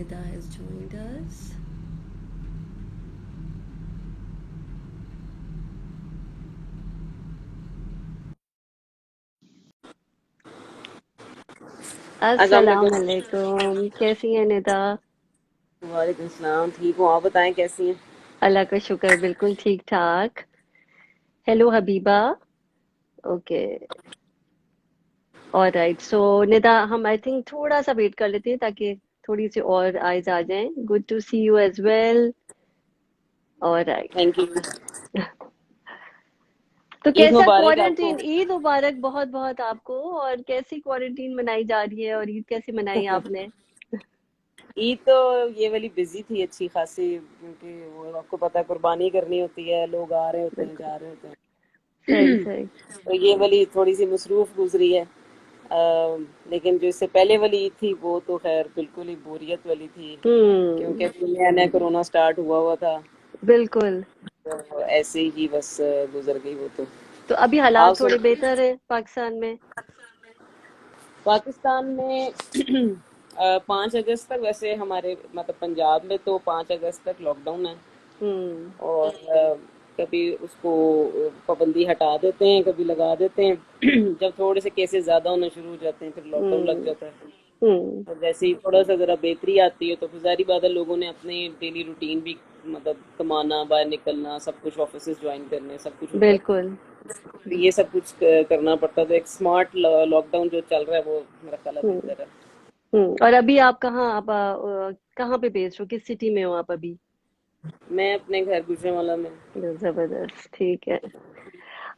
Nida has joined us. अस्सलाम अस्सलाम वालेकुम। वालेकुम, कैसी हैं निदा? वालेकुम सलाम, ठीक हूँ। आप बताएं कैसी हैं? अल्लाह का शुक्र, बिल्कुल ठीक ठाक। Hello Habiba. Okay, alright. So Nida, हम आई थिंक थोड़ा सा वेट कर लेते हैं ताकि थोड़ी सी और आइज आ जाएं। Good to see you as well. Alright. Thank you. तो ईद कैसा मुबारक आपको। क्वारंटीन? ईद मुबारक बहुत बहुत आपको। और कैसी क्वारंटीन मनाई जा रही है और ईद कैसी मनाई आपने? ईद तो ये वाली बिजी थी अच्छी खासी, क्योंकि वो आपको पता है कुर्बानी करनी होती है, लोग आ रहे होते हैं बिल्कुल जा रहे होते सही हैं। सही। तो ये वाली थोड़ी सी मसरूफ गुजरी है। लेकिन जो इससे पहले वाली ईद थी वो तो खैर बिल्कुल ही बोरियत वाली थी, क्योंकि हम्म। अभी नया नया कोरोना स्टार्ट हुआ हुआ था। बिल्कुल। तो ऐसे ही बस गुजर गई वो तो। तो अभी आप हालात थोड़े सुन, बेहतर है पाकिस्तान में? पाकिस्तान में 5 अगस्त तक, वैसे हमारे मतलब पंजाब में तो 5 अगस्त तक लॉकडाउन है। हम्म। और कभी उसको पाबंदी हटा देते हैं, कभी लगा देते हैं। जब थोड़े से केसेस ज़्यादा होना शुरू हो जाते हैं फिर लॉकडाउन लग हम्म। जाता है। हम्म। और जैसे ही थोड़ा सा ज़रा बेहतरी आती है तो फिर ज़ाहिर बात है लोगों ने अपने डेली रूटीन भी, मतलब कमाना, बाहर निकलना, सब कुछ, ऑफिस ज्वाइन करने, सब कुछ होता है। बिल्कुल। तो ये सब कुछ करना पड़ता है। तो एक स्मार्ट लॉकडाउन जो चल रहा है वो मेरा ख्याल है हम्म। बेहतर है। और अभी आप कहाँ, आप कहाँ पे बेस्ड हो, किस सिटी में हो आप अभी? मैं अपने घर गुजरांवाला में। जबरदस्त, ठीक है।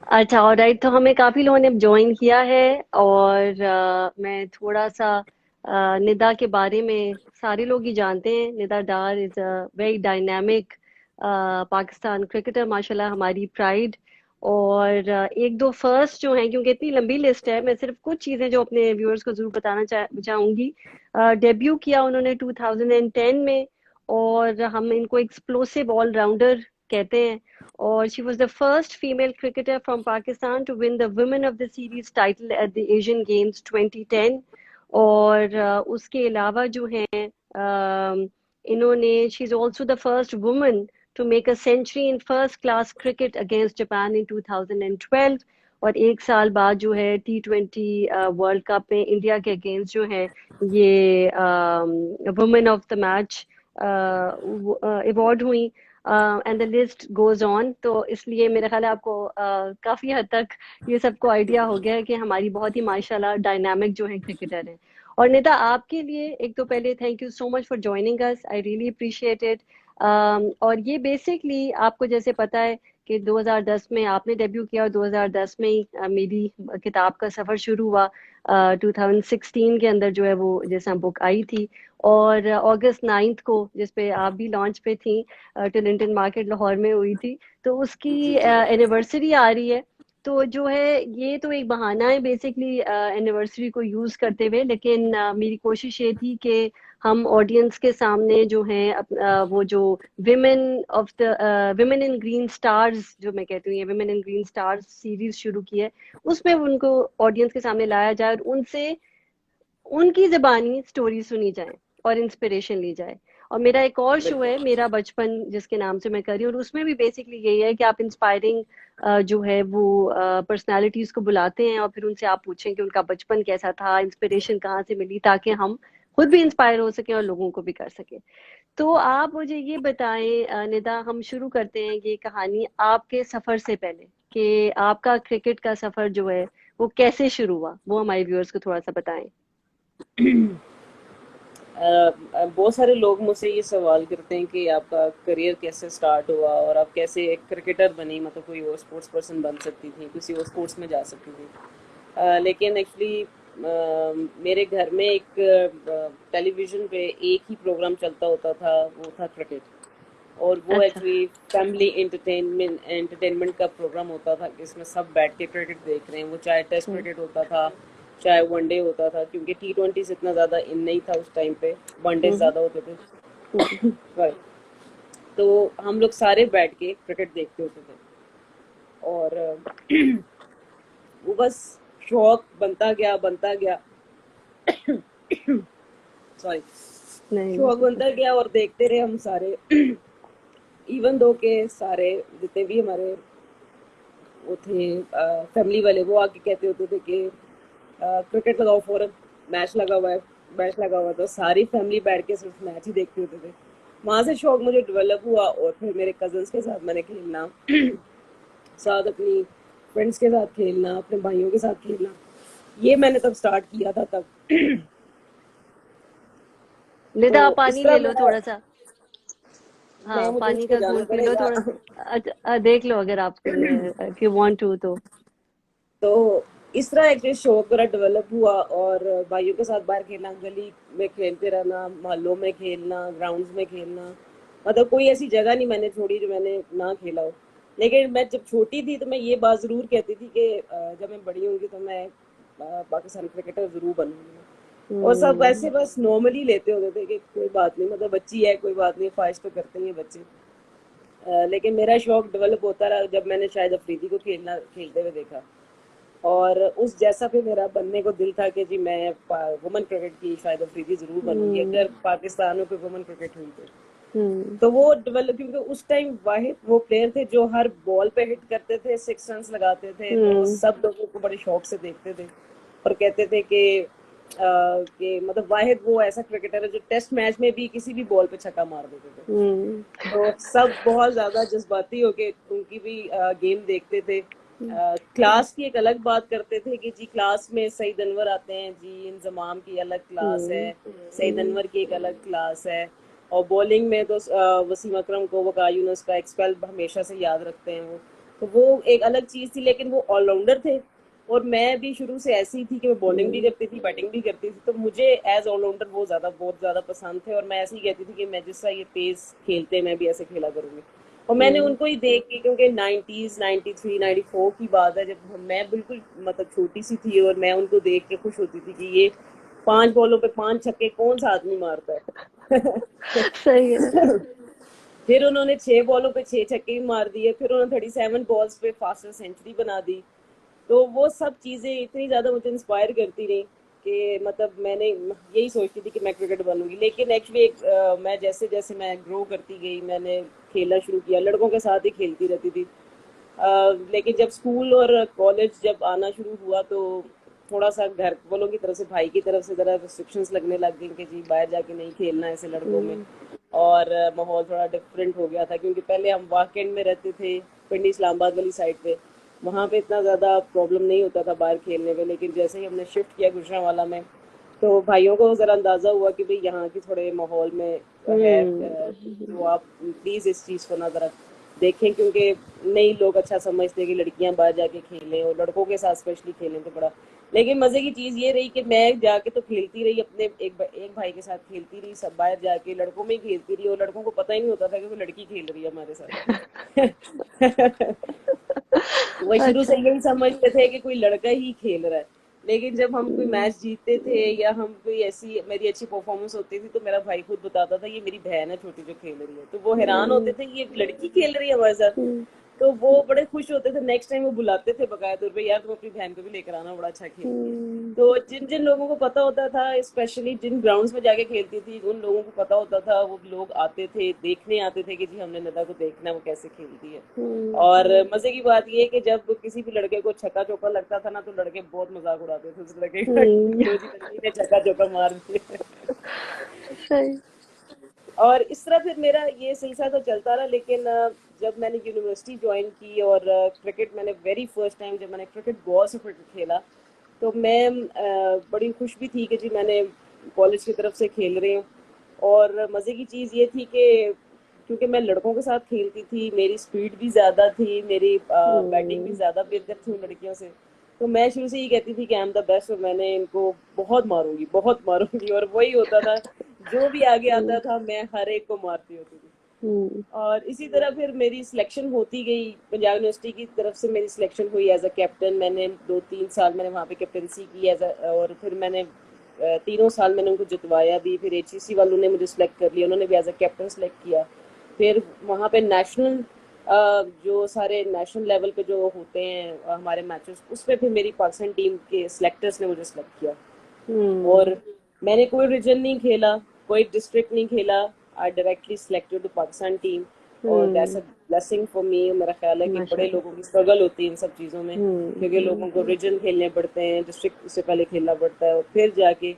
अच्छा, ऑलराइट। तो हमें काफी लोगों ने ज्वाइन किया है। और मैं थोड़ा सा निदा के बारे में, सारे लोग ही जानते हैं, Nida Dar is a very dynamic Pakistan cricketer, माशाल्लाह हमारी प्राइड। और एक दो फर्स्ट जो हैं, क्योंकि इतनी लंबी लिस्ट है, मैं सिर्फ कुछ चीजें जो अपने व्यूअर्स को जरूर बताना चाहूंगी। डेब्यू किया उन्होंने 2010 में। और हम इनको एक्सप्लोसिव ऑलराउंडर कहते हैं। और she was the first female cricketer from Pakistan to win the Women of the Series title at the Asian Games 2010। और उसके अलावा जो हैं, इन्होंने, she is also the first woman to make a century in first class cricket against Japan in 2012। और एक साल बाद जो है T20 वर्ल्ड कप में इंडिया के अगेंस्ट जो है ये women of the match award हुई। And the list goes on. तो इसलिए मेरा ख्याल है आपको काफी हद तक ये सबको आइडिया हो गया है कि हमारी बहुत ही माशाल्लाह डायनामिक जो है क्रिकेटर है। और नेता, आपके लिए एक तो पहले thank you so much for joining us, I really appreciate it. और ये बेसिकली आपको जैसे पता है कि 2010 में आपने डेब्यू किया और 2010 में ही मेरी किताब का सफ़र शुरू हुआ। 2016 के अंदर जो है वो जैसा बुक आई थी। और अगस्त 9 को, जिस पे आप भी लॉन्च पे थी, टिलिंगटन मार्केट लाहौर में हुई थी, तो उसकी जी जी। एनिवर्सरी आ रही है। तो जो है ये तो एक बहाना है बेसिकली एनिवर्सरी को यूज करते हुए, लेकिन मेरी कोशिश ये थी कि हम ऑडियंस के सामने जो है वो जो women of the women in green stars जो मैं कहती हूँ, ये women in green stars series शुरू की है, उसमें उनको ऑडियंस के सामने लाया जाए और उनसे उनकी ज़बानी स्टोरी सुनी जाए और इंस्पिरेशन ली जाए। और मेरा एक और शो है, बिल्कुल मेरा बचपन, जिसके नाम से मैं कर रही हूँ, और उसमें भी बेसिकली यही है कि आप इंस्पायरिंग जो है वो पर्सनालिटीज को बुलाते हैं और फिर उनसे आप पूछें कि उनका बचपन कैसा था, इंस्पिरेशन कहाँ से मिली, ताकि हम खुद भी इंस्पायर हो सके और लोगों को भी कर सके। तो आप मुझे ये बताएं निदा, हम शुरू करते हैं ये कहानी आपके सफर से पहले, कि आपका क्रिकेट का सफर जो है वो कैसे शुरू हुआ, वो हमारे व्यूअर्स को थोड़ा सा बताएं। बहुत सारे लोग मुझसे ये सवाल करते हैं कि आपका करियर कैसे स्टार्ट हुआ और आप कैसे एक क्रिकेटर बनी, मतलब कोई और स्पोर्ट्स पर्सन बन सकती थी, किसी और स्पोर्ट्स में जा सकती थी। लेकिन एक्चुअली मेरे घर में एक टेलीविज़न पे एक ही प्रोग्राम चलता होता था, वो था क्रिकेट। और वो अच्छा। एक्चुअली फैमिली एंटरटेनमेंट का प्रोग्राम होता था कि इसमें सब बैठ के क्रिकेट देख रहे हैं। वो चाहे टेस्ट हम्म। क्रिकेट होता था, चाहे वनडे होता था, क्योंकि T20 से इतना ज़्यादा इन नहीं था उस टाइम पे, वनडे हम्म। ज़्यादा होते थे। हम्म। Right। तो हम लोग सारे बैठ के क्रिकेट देखते होते थे। और वो बस शौक बनता गया बनता गया। सॉरी। नहीं। शौक बनता गया और देखते रहे हम सारे। इवन दो के सारे जितने भी हमारे वो थे फैमिली वाले, वो आके कहते होते थे कि क्रिकेट लगाओ फौरन, मैच लगा हुआ है, मैच लगा हुआ है। तो सारी फैमिली बैठ के सिर्फ मैच ही देखते होते थे। वहां से शौक मुझे डेवलप हुआ और फिर मेरे कजन्स के साथ मैंने खेलना, साथ अपनी फ्रेंड्स के साथ खेलना, अपने भाइयों के साथ खेलना, ये मैंने तब स्टार्ट किया था तब। तो निदा, आप इस पानी तरह ले लो मेरा, थोड़ा सा। मैं हाँ, मुझे उठ पानी के का जाना घूंट पी लो पड़ेगा। थोड़ा सा। अच्छा, देख लो अगर आप, इफ यू वांट टू तो। तो इस तरह एक शौक मेरा डेवलप हुआ और भाइयों के साथ बाहर खेलना, गली में खेलते रहना, मोहल्लों में खेलना, ग्राउंड्स में खेलना, मतलब कोई ऐसी जगह नहीं मैंने छोड़ी जो मैंने ना खेला हो। लेकिन मैं जब छोटी थी तो मैं ये बात ज़रूर कहती थी कि जब मैं बड़ी होंगी तो मैं पाकिस्तानी क्रिकेटर ज़रूर बनूंगी। और सब हम्म। ऐसे बस नॉर्मली लेते होते थे कि कोई बात नहीं, मतलब बच्ची है, कोई बात नहीं, ख्वाहिश तो करते ही हैं बच्चे। लेकिन मेरा शौक डेवलप होता रहा जब मैंने शायद अफरीदी को खेलना खेलते हुए देखा, और उस जैसा भी मेरा बनने को दिल था कि जी मैं वुमेन क्रिकेट की शायद अफरीदी जरूर बनूंगी हम्म। अगर पाकिस्तान में कोई वुमेन क्रिकेट हुई तो। हम्म। तो वो डेवलप, क्योंकि उस टाइम वाहिद वो प्लेयर थे जो हर बॉल पे हिट करते थे, 6 रन लगाते थे, तो हम्म। सब लोगों को बड़े शौक से देखते थे और कहते थे कि मतलब वाहिद वो ऐसा क्रिकेटर है जो टेस्ट मैच में भी किसी भी बॉल पे छक्का मार देते थे। हम्म। तो सब बहुत ज्यादा जज्बाती होके उनकी भी गेम देखते थे। क्लास की एक अलग बात करते थे कि जी क्लास में सईद अनवर आते हैं जी, इंजमाम की अलग क्लास है, हम्म। सईद अनवर की एक अलग क्लास है। और बॉलिंग में तो वसीम अकरम को, वकाई यूनुस का एक्सपेल हमेशा से याद रखते हैं वो। तो वो एक अलग चीज थी, लेकिन वो ऑलराउंडर थे और मैं भी शुरू से ऐसी थी कि मैं बॉलिंग भी हम्म। करती थी, बैटिंग भी करती थी। तो मुझे एज ऑलराउंडर वो ज्यादा बहुत ज्यादा पसंद थे और मैं ऐसे ही कहती थी कि मैं जिस तरह ये तेज खेलते मैं भी ऐसे खेला करूंगी। और मैंने हम्म। उनको ही देख के, क्योंकि 90s 93 94 की बात है जब मैं बिल्कुल मतलब छोटी सी थी, और मैं उनको देख के खुश होती थी कि ये 5 बॉलों पे 5 छक्के कौन सा आदमी मारता है। सही है। फिर उन्होंने 6 बॉलों पे 6 छक्के भी मार दिए, फिर उन्होंने 37 बॉल्स पे फास्टर सेंचुरी बना दी। तो वो सब चीज़ें इतनी ज़्यादा मुझे इंस्पायर करती रही कि मतलब मैंने यही सोचती थी कि मैं क्रिकेट बनूंगी। लेकिन एक्चुअली मैं जैसे जैसे मैं ग्रो करती गई, मैंने खेलना शुरू किया, लड़कों के साथ ही खेलती रहती थी। लेकिन जब स्कूल और कॉलेज जब आना शुरू हुआ तो थोड़ा सा घर वालों की तरफ से, भाई की तरफ से ज़रा रिस्ट्रिक्शंस लगने लग गई कि जी बाहर जाके नहीं खेलना ऐसे लड़कों में। हम्म। और माहौल थोड़ा डिफरेंट हो गया था, क्योंकि पहले हम वाकेंड में रहते थे, पिंडी इस्लामाबाद वाली साइड पे, वहाँ पे इतना ज़्यादा प्रॉब्लम नहीं होता था बाहर खेलने में। लेकिन जैसे ही हमने शिफ्ट किया गुजरांवाला में, तो भाइयों को ज़रा अंदाज़ा हुआ कि भाई यहाँ की थोड़े माहौल में है, तो आप प्लीज़ इस चीज़ को ना ज़रा देखें, क्योंकि नई लोग अच्छा समझते हैं कि लड़कियां बाहर जाके खेलें और लड़कों के साथ स्पेशली खेलें तो बड़ा। लेकिन मजे की चीज ये रही कि मैं जाके तो खेलती रही अपने एक भाई के साथ, खेलती रही सब बाहर जाके, लड़कों में ही खेलती रही, और लड़कों को पता ही नहीं होता था कि वो लड़की खेल रही है हमारे साथ। वो शुरू से अच्छा। यही समझते थे कि कोई लड़का ही खेल रहा है। लेकिन जब हम कोई मैच जीतते थे या हम कोई ऐसी मेरी अच्छी परफॉर्मेंस होती थी, तो मेरा भाई खुद बताता था ये मेरी बहन है छोटी जो खेल रही है। तो वो हैरान होते हम्म। थे कि ये लड़की खेल रही है हमारे साथ। हम्म। तो वो बड़े खुश होते थे, नेक्स्ट टाइम वो बुलाते थे बकाया तौर पे, यार तुम अपनी बहन को भी लेकर आना, बड़ा अच्छा खेलती है। हम्म। तो जिन जिन लोगों को पता होता था, स्पेशली जिन ग्राउंड्स में जाके खेलती थी, उन लोगों को पता होता था, वो लोग आते थे, देखने आते थे कि जी हमने नदा को देखना है वो कैसे खेलती है। हम्म। और मजे की बात ये है कि जब किसी भी लड़के को छक्का चौका लगता था ना, तो लड़के बहुत मजाक उड़ाते थे उस लड़के का कि हम्म। लो जी लड़की ने छक्का चौका मार दिया। सही। और इस तरह फिर मेरा ये सिलसिला तो चलता रहा। लेकिन जब मैंने यूनिवर्सिटी ज्वाइन की और क्रिकेट मैंने वेरी फर्स्ट टाइम जब मैंने क्रिकेट बॉल से क्रिकेट खेला, तो मैं बड़ी खुश भी थी कि जी मैंने कॉलेज की तरफ से खेल रही हूँ। और मज़े की चीज़ ये थी कि क्योंकि मैं लड़कों के साथ खेलती थी, मेरी स्पीड भी ज़्यादा थी, मेरी बैटिंग भी हम्म। ज़्यादा बेहतर थी उन लड़कियों से। तो मैं शुरू से ही कहती थी कि आई एम द बेस्ट और मैंने इनको बहुत मारूंगी, बहुत मारूंगी। और वही होता था, जो भी आगे आता हम्म। था मैं हर एक को मारती होती थी। हम्म। और इसी तरह फिर मेरी सिलेक्शन होती गई, पंजाब यूनिवर्सिटी की तरफ से मेरी सिलेक्शन हुई एज अ कैप्टन। मैंने 2-3 साल मैंने वहाँ पे कैप्टनसी की एज अ, और फिर मैंने 3 साल मैंने उनको जितवाया भी। फिर एचईसी वालों ने मुझे सिलेक्ट कर लिया, उन्होंने भी एज अ कैप्टन सिलेक्ट किया। फिर वहाँ पे नेशनल जो सारे नेशनल लेवल पे जो होते हैं हमारे मैचेस, उसमें फिर मेरी पाकिस्तान टीम के सिलेक्टर्स ने मुझे सिलेक्ट किया। हम्म। और मैंने कोई रीजन नहीं खेला, कोई डिस्ट्रिक्ट नहीं खेला, I directly selected to Pakistan team. और that's a hmm. Blessing for me. मेरा ख्याल है कि बड़े माशाल्लाह। लोगों की स्ट्रगल होती है इन सब चीज़ों में, क्योंकि लोगों को हम्म। रीजन खेलने पड़ते हैं, डिस्ट्रिक्ट से पहले खेलना पड़ता है और फिर जाके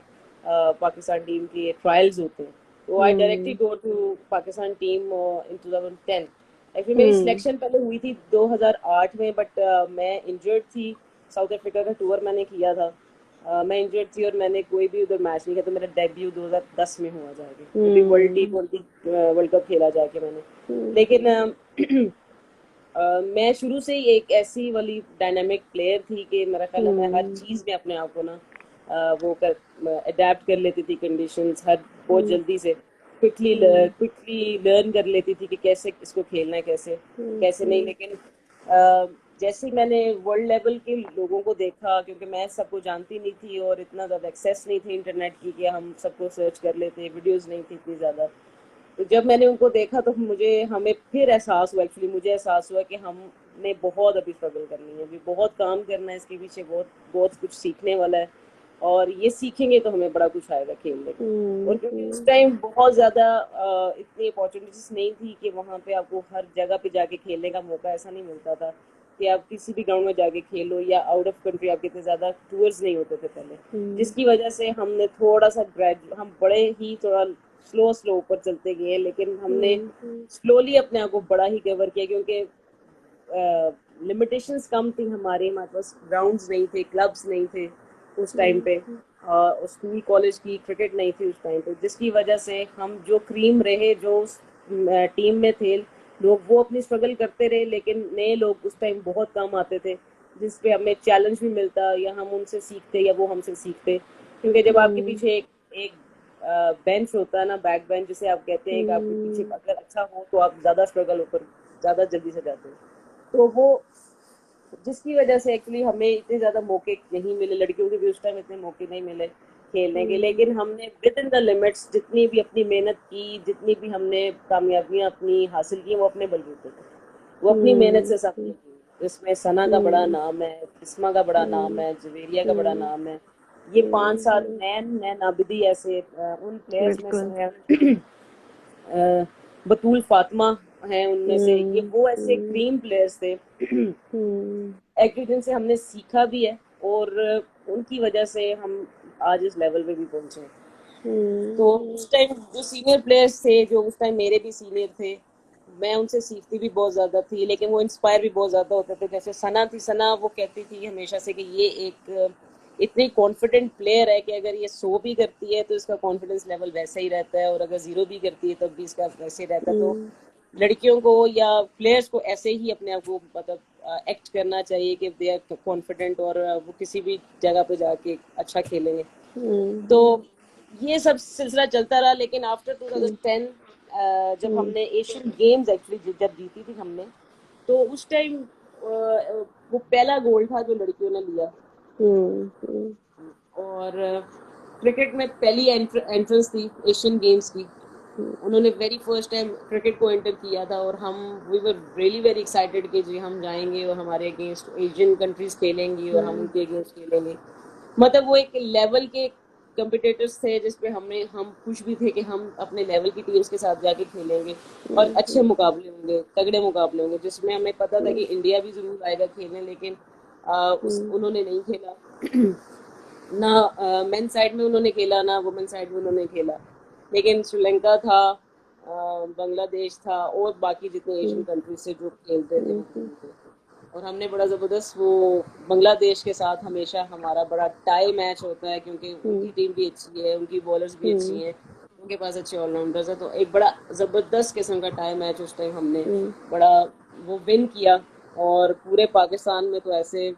पाकिस्तान टीम के ट्रायल्स होते हैं। तो I directly hmm. Go to Pakistan team in 2010। Actually मेरी हम्म। सिलेक्शन पहले हुई थी 2008 में, बट मैं इंजर्ड थी। साउथ अफ्रीका का टूर मैंने किया था। मैं इंजर्ड थी और मैंने कोई भी उधर मैच नहीं किया, तो मेरा डेब्यू 2010 में हुआ जाके, वो भी वर्ल्ड हम्म। T20 वर्ल्ड कप खेला जाके मैंने। हम्म। लेकिन मैं शुरू से ही एक ऐसी वाली डायनामिक प्लेयर थी कि मेरा ख्याल है मैं हर हम्म। चीज़ में अपने आप को ना वो कर अडेप्ट कर लेती थी कंडीशंस, हर बहुत हम्म। जल्दी से क्विकली हम्म। क्विकली लर्न कर लेती थी कि कैसे इसको खेलना है, कैसे कैसे नहीं। हम्म। लेकिन जैसे ही मैंने वर्ल्ड लेवल के लोगों को देखा, क्योंकि मैं सबको जानती नहीं थी और इतना ज़्यादा एक्सेस नहीं थी इंटरनेट की कि हम सबको सर्च कर लेते, वीडियोस नहीं थी इतनी ज़्यादा। तो जब मैंने उनको देखा तो मुझे हमें फिर एहसास हुआ, एक्चुअली मुझे एहसास हुआ कि हमने बहुत अभी स्ट्रगल करनी है, अभी बहुत काम करना है, इसके पीछे बहुत बहुत कुछ सीखने वाला है। और ये सीखेंगे तो हमें बड़ा कुछ आएगा खेलने को। और क्योंकि उस टाइम बहुत ज़्यादा इतनी अपॉर्चुनिटीज नहीं थी कि वहाँ पे आपको हर जगह पे जाके खेलने का मौका ऐसा नहीं मिलता था कि आप किसी भी ग्राउंड में जाके खेलो, या आउट ऑफ कंट्री आपके इतने ज़्यादा टूर्स नहीं होते थे पहले। जिसकी वजह से हमने थोड़ा सा हम बड़े ही थोड़ा स्लो स्लो ऊपर चलते गए, लेकिन हमने स्लोली अपने आप को बड़ा ही कवर किया, क्योंकि लिमिटेशंस कम थी हमारे पास ग्राउंड्स नहीं थे, क्लब्स नहीं थे उस टाइम पे, और स्कूल कॉलेज की क्रिकेट नहीं थी उस टाइम पे, जिसकी वजह से हम जो क्रीम रहे, जो उस टीम में थे लोग, वो अपनी स्ट्रगल करते रहे, लेकिन नए लोग उस टाइम बहुत कम आते थे जिस पे हमें चैलेंज भी मिलता, या हम उनसे सीखते या वो हमसे सीखते। क्योंकि जब आपके पीछे एक बेंच होता है ना, बैक बेंच जिसे आप कहते हैं, कि आपके पीछे अगर अच्छा हो तो आप ज़्यादा स्ट्रगल ऊपर ज़्यादा जल्दी से जाते हो। तो वो जिसकी वजह से एक्चुअली हमें इतने ज़्यादा मौके नहीं मिले, लड़कियों के भी उस टाइम इतने मौके नहीं मिले खेलने के, लेकिन हमने विद इन द लिमिट्स जितनी भी अपनी मेहनत की, जितनी भी हमने कामयाबियां अपनी हासिल की, वो अपने बलबूते थे, वो अपनी मेहनत से सबने की। इसमें सना का बड़ा नाम है, बिस्मा का बड़ा नाम है, जवेरिया का बड़ा नाम है। ये 5 साल नैन नैन आबिदी ऐसे उन प्लेयर्स में से बिल्कुल। है। बतूल फातिमा हैं उनमें से, ये हम्म। वो ऐसे हम्म। क्रीम प्लेयर्स थे हम्म। एक्चुअली जिनसे हमने सीखा भी है, और उनकी वजह से हम आज इस लेवल पे भी पहुंचे हैं। तो उस टाइम जो सीनियर प्लेयर्स थे, जो उस टाइम मेरे भी सीनियर थे, मैं उनसे सीखती भी बहुत ज़्यादा थी, लेकिन वो इंस्पायर भी बहुत ज़्यादा होते थे। जैसे सना थी, सना वो कहती थी हमेशा से कि ये एक इतनी कॉन्फिडेंट प्लेयर है कि अगर ये 100 भी करती है तो इसका कॉन्फिडेंस लेवल वैसा ही रहता है, और अगर 0 भी करती है तब भी इसका वैसे ही रहता है। तो लड़कियों को या प्लेयर्स को ऐसे ही अपने आप को मतलब एक्ट करना चाहिए कि दे आर कॉन्फिडेंट, और वो किसी भी जगह पे जाके अच्छा खेलेंगे। तो ये सब सिलसिला चलता रहा, लेकिन आफ्टर 2010 जब हमने एशियन गेम्स एक्चुअली जब जीती थी हमने, तो उस टाइम वो पहला गोल्ड था जो लड़कियों ने लिया। और क्रिकेट में पहली एंट्रेंस थी एशियन गेम्स की। उन्होंने वेरी फर्स्ट टाइम क्रिकेट को एंटर किया था, और हम we were really very excited कि जी हम जाएंगे और हमारे अगेंस्ट एशियन कंट्रीज खेलेंगी और हम उनके अगेंस्ट खेलेंगे। मतलब वो एक लेवल के कम्पिटिटर्स थे जिसपे हम खुश भी थे कि हम अपने लेवल की टीम्स के साथ जाके खेलेंगे, और अच्छे मुकाबले होंगे, तगड़े मुकाबले होंगे, जिसमें हमें पता था कि इंडिया भी जरूर आएगा खेलने। लेकिन उन्होंने नहीं खेला ना, मेन साइड में उन्होंने खेला ना वुमेन साइड में उन्होंने खेला। लेकिन श्रीलंका था, बांग्लादेश था, और बाकी जितने एशियन कंट्रीज से जो खेलते थे वो खेलते थे। और हमने बड़ा ज़बरदस्त वो बांग्लादेश के साथ हमेशा हमारा बड़ा टाई मैच होता है, क्योंकि उनकी टीम भी अच्छी है, उनकी बॉलर्स भी अच्छी हैं, उनके पास अच्छे ऑलराउंडर्स है। तो एक बड़ा ज़बरदस्त किस्म का टाई मैच उस टाइम हमने बड़ा वो विन किया। और पूरे पाकिस्तान में तो ऐसे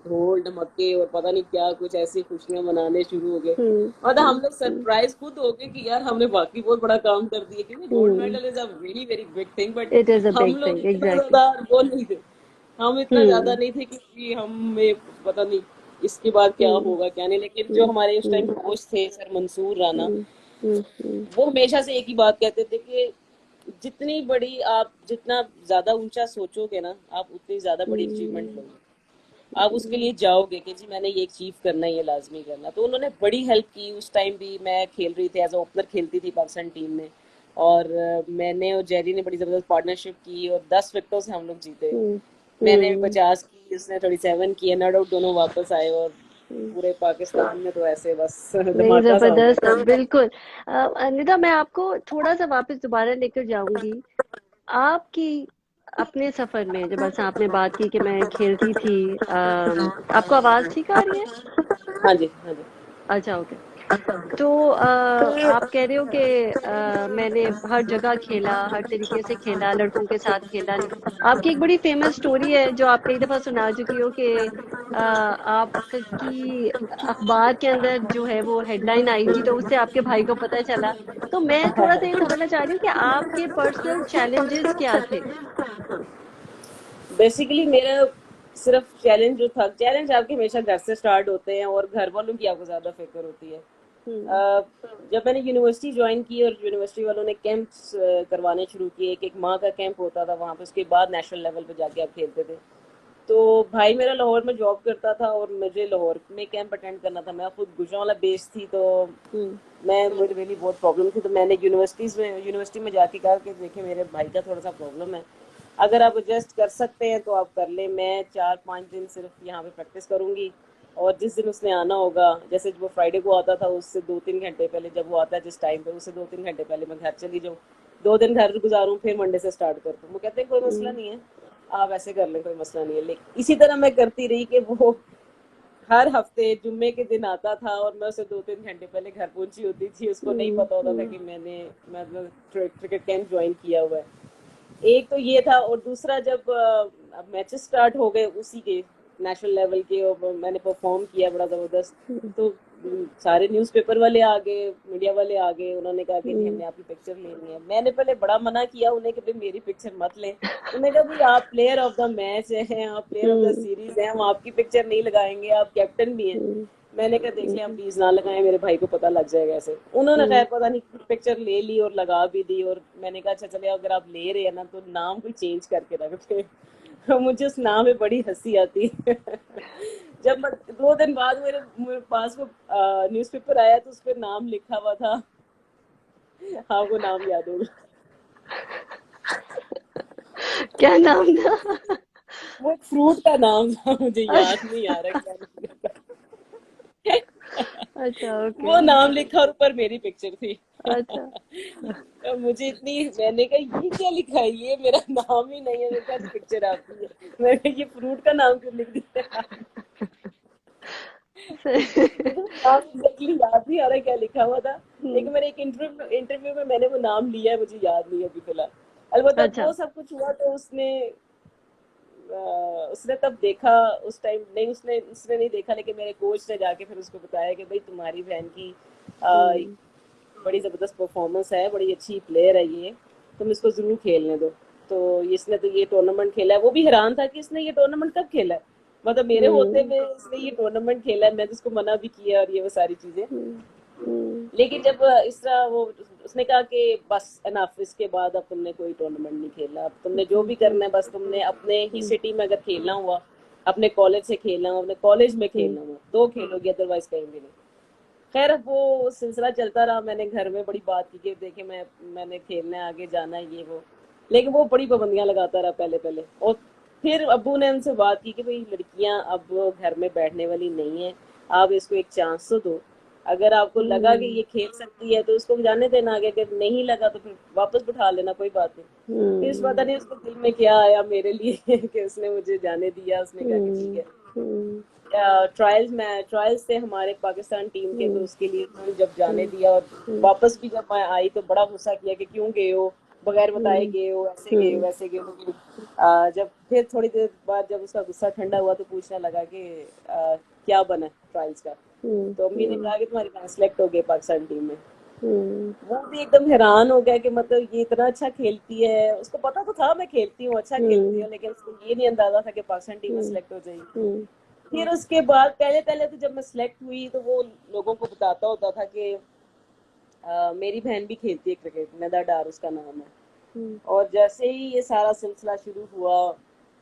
ढोल ढमक्के और पता नहीं क्या कुछ ऐसी खुशियां मनाने शुरू हो गए। मतलब हम लोग सरप्राइज खुद हो गए कि यार हमने बाकी बहुत बड़ा काम कर दिया, क्योंकि gold medal is a very very big thing, but It is a हम big लोग thing, इतना exactly. ज्यादा वो नहीं थे, हम इतना ज्यादा नहीं थे कि हमें पता नहीं इसके बाद क्या होगा क्या नहीं। लेकिन जो हमारे उस टाइम कोच थे सर मंसूर राना, वो हमेशा से एक ही बात कहते थे कि जितनी बड़ी आप जितना ज्यादा ऊंचा सोचोगे ना, आप उतनी ज्यादा बड़ी अचीवमेंट लोगे। आप उसके लिए जाओगे कि जी मैंने ये अचीव करना है, ये लाजमी करना। तो उन्होंने बड़ी हेल्प की। उस टाइम भी मैं खेल रही थी, एज अ ओपनर खेलती थी पाकिस्तान टीम में। और मैंने और जेरी ने बड़ी ज़बरदस्त पार्टनरशिप की और 10 विकेटों से हम लोग जीते। हम्म। मैंने भी हम्म। 50 की, उसने 37 की, नॉट आउट दोनों वापस आए। और हम्म। पूरे पाकिस्तान में तो ऐसे बस नहीं, धमाका सा हो जबरदस्त, गया। बिल्कुल। निदा, मैं आपको थोड़ा सा वापस दोबारा लेकर जाऊंगी आपकी अपने सफर में। जब बस आपने बात की कि मैं खेलती थी, आपको आवाज ठीक आ रही है? हाँ जी, हाँ जी। अच्छा, ओके। तो आप कह रहे हो कि मैंने हर जगह खेला, हर तरीके से खेला, लड़कों के साथ खेला। आपकी एक बड़ी फेमस स्टोरी है जो आप कई दफा सुना चुकी हो कि आपकी अखबार के अंदर जो है वो हेडलाइन आई थी, तो उससे आपके भाई को पता चला। तो मैं थोड़ा सा ये समझना चाह रही हूँ कि आपके पर्सनल चैलेंजेस क्या थे? बेसिकली मेरा सिर्फ चैलेंज जो था, चैलेंज आपके हमेशा घर से स्टार्ट होते हैं और घर वालों की आपको ज़्यादा फिक्र होती है। हम्म। अ, जब मैंने यूनिवर्सिटी ज्वाइन की और यूनिवर्सिटी वालों ने कैंप्स करवाने शुरू किए, एक एक माह का कैंप होता था वहाँ पे, उसके बाद नेशनल लेवल पे जाके आप खेलते थे। तो भाई मेरा लाहौर में जॉब करता था और मुझे लाहौर में कैंप अटेंड करना था। मैं खुद गुजरांवाला बेस्ड थी, तो हम्म। मैं मुझे really बहुत प्रॉब्लम थी। तो मैंने यूनिवर्सिटी में जाके कहा कि देखिए मेरे भाई का थोड़ा सा प्रॉब्लम है, अगर आप एडजस्ट कर सकते हैं तो आप कर लें। मैं 4-5 दिन सिर्फ यहाँ पे प्रैक्टिस करूँगी, और जिस दिन उसने आना होगा, जैसे वो फ्राइडे को आता था, उससे 2-3 घंटे पहले, जब वो आता है जिस टाइम पे, उससे 2-3 घंटे पहले मैं घर चली जाऊँ, 2 दिन घर गुजारूँ, फिर मंडे से स्टार्ट कर दूँ। वो कहते हैं कोई मसला हम्म। नहीं है, आप ऐसे कर लें, कोई मसला नहीं है। लेकिन इसी तरह मैं करती रही कि वो हर हफ्ते जुम्मे के दिन आता था और मैं उसे 2-3 घंटे पहले घर पहुंची होती थी। उसको नहीं हम्म। पता होता था हम्म। कि मतलब क्रिकेट कैंप ज्वाइन किया हुआ है। एक तो ये था, और दूसरा जब अब मैचेस स्टार्ट हो गए उसी के, नेशनल लेवल के, और मैंने परफॉर्म किया बड़ा ज़बरदस्त। हम्म। तो सारे न्यूज़पेपर वाले आ गए, मीडिया वाले आ गए, उन्होंने कहा कि जी हम्म। हमने आपकी पिक्चर लेनी है। मैंने पहले बड़ा मना किया उन्हें कि भाई मेरी पिक्चर मत लें। उन्होंने कहा भाई आप प्लेयर ऑफ द मैच हैं, आप player of the hmm. Series हैं, हम आपकी पिक्चर नहीं लगाएंगे, आप कैप्टन भी हैं। हम्म। मैंने कहा देख लें, आप हम्म। प्लीज ना लगाएं, मेरे भाई को पता लग जाएगा ऐसे। उन्होंने खैर हम्म। पता नहीं पिक्चर ले ली और लगा भी दी। और मैंने कहा अच्छा चले, अगर आप ले रहे हैं ना तो नाम कोई चेंज करके रखते। तो मुझे उस नाम में बड़ी हंसी आती है। जब 2 दिन बाद मेरे पास वो न्यूज़पेपर आया तो उस पर नाम लिखा हुआ था। हाँ, वो नाम याद होगा। क्या नाम था? वो एक फ्रूट का नाम था, मुझे याद अच्छा। नहीं आ रहा क्या नाम था। अच्छा, ओके। वो नाम लिखा और ऊपर मेरी पिक्चर थी। अच्छा। तो मुझे इतनी, मैंने कहा ये क्या लिखा है, ये मेरा नाम ही नहीं है। मैंने कहा पिक्चर आपकी है। मैंने कहा ये फ्रूट का नाम क्यों लिख दिया। मुझे वो नाम एग्जैक्टली याद नहीं आ रहा क्या लिखा हुआ था। हम्म। लेकिन मेरे एक इंटरव्यू में मैंने वो नाम लिया है, मुझे याद नहीं है अभी फिलहाल। अलबत्ता अच्छा। वो सब कुछ हुआ तो उसने तब देखा। उस टाइम नहीं, उसने उसने नहीं देखा, लेकिन मेरे कोच ने जाके फिर उसको बताया कि भाई तुम्हारी बहन की हम्म। बड़ी ज़बरदस्त परफॉर्मेंस है, बड़ी अच्छी प्लेयर है ये, तुम इसको ज़रूर खेलने दो। तो इसने तो ये टूर्नामेंट खेला है। वो भी हैरान था कि इसने ये टूर्नामेंट कब खेला है, मतलब मेरे होते हम्म। हुए इसने ये टूर्नामेंट खेला है। मैं तो उसको मना भी किया और ये वो सारी चीज़ें। हम्म। हम्म। लेकिन जब इस तरह वो, उसने कहा कि बस एनफ, इसके बाद अब तुमने कोई टूर्नामेंट नहीं खेलना, अब तुमने जो भी हम्म। करना है बस तुमने अपने ही हम्म। सिटी में अगर खेलना हुआ, अपने कॉलेज से खेलना हुआ, अपने कॉलेज में हम्म। खेलना हुआ तो खेलोगे, अदरवाइज कहीं भी नहीं। खैर अब वो सिलसिला चलता रहा। मैंने घर में बड़ी बात की कि देखिए मैंने खेलना है, आगे जाना है, ये वो। लेकिन वो बड़ी पाबंदियां लगाता रहा पहले पहले। और फिर अब्बू ने उनसे बात की कि भाई लड़कियां अब घर में बैठने वाली नहीं है, आप इसको एक चांस तो दो। अगर आपको लगा कि हम्म। ये खेल सकती है तो उसको जाने देना आगे, अगर नहीं लगा तो फिर वापस बिठा लेना, कोई बात नहीं। फिर इस पता हम्म। नहीं उसको दिल में क्या आया मेरे लिए कि उसने मुझे जाने दिया। उसने कहा कि ठीक हम्म। है। हम्म। ट्रायल्स थे हमारे पाकिस्तान टीम के, तो हम्म। उसके लिए उन्होंने जब जाने हम्म। दिया, और हम्म। वापस भी जब मैं आई तो बड़ा गुस्सा किया कि क्यों गए हो, बगैर बताए हम्म। गए हो, ऐसे गए हो हम्म। वैसे गए हो। जब फिर थोड़ी देर बाद जब उसका गुस्सा ठंडा हुआ तो पूछने लगा कि क्या बना ट्रायल्स का। हम्म। तो अम्मी ने हम्म। कहा कि तुम्हारी बहन सेलेक्ट हो गई पाकिस्तान टीम में। हम्म। वो भी एकदम हैरान हो गया कि मतलब ये इतना अच्छा खेलती है। उसको पता तो था मैं खेलती हूँ, अच्छा खेलती हम्म। हूँ, लेकिन उसको ये नहीं अंदाजा था कि पाकिस्तान टीम में हम्म। सेलेक्ट हो जाएगी। हम्म। फिर उसके बाद पहले पहले तो जब मैं सिलेक्ट हुई तो वो लोगों को बताता होता था कि मेरी बहन भी खेलती है क्रिकेट, नदा डार उसका नाम है। हम्म। और जैसे ही ये सारा सिलसिला शुरू हुआ,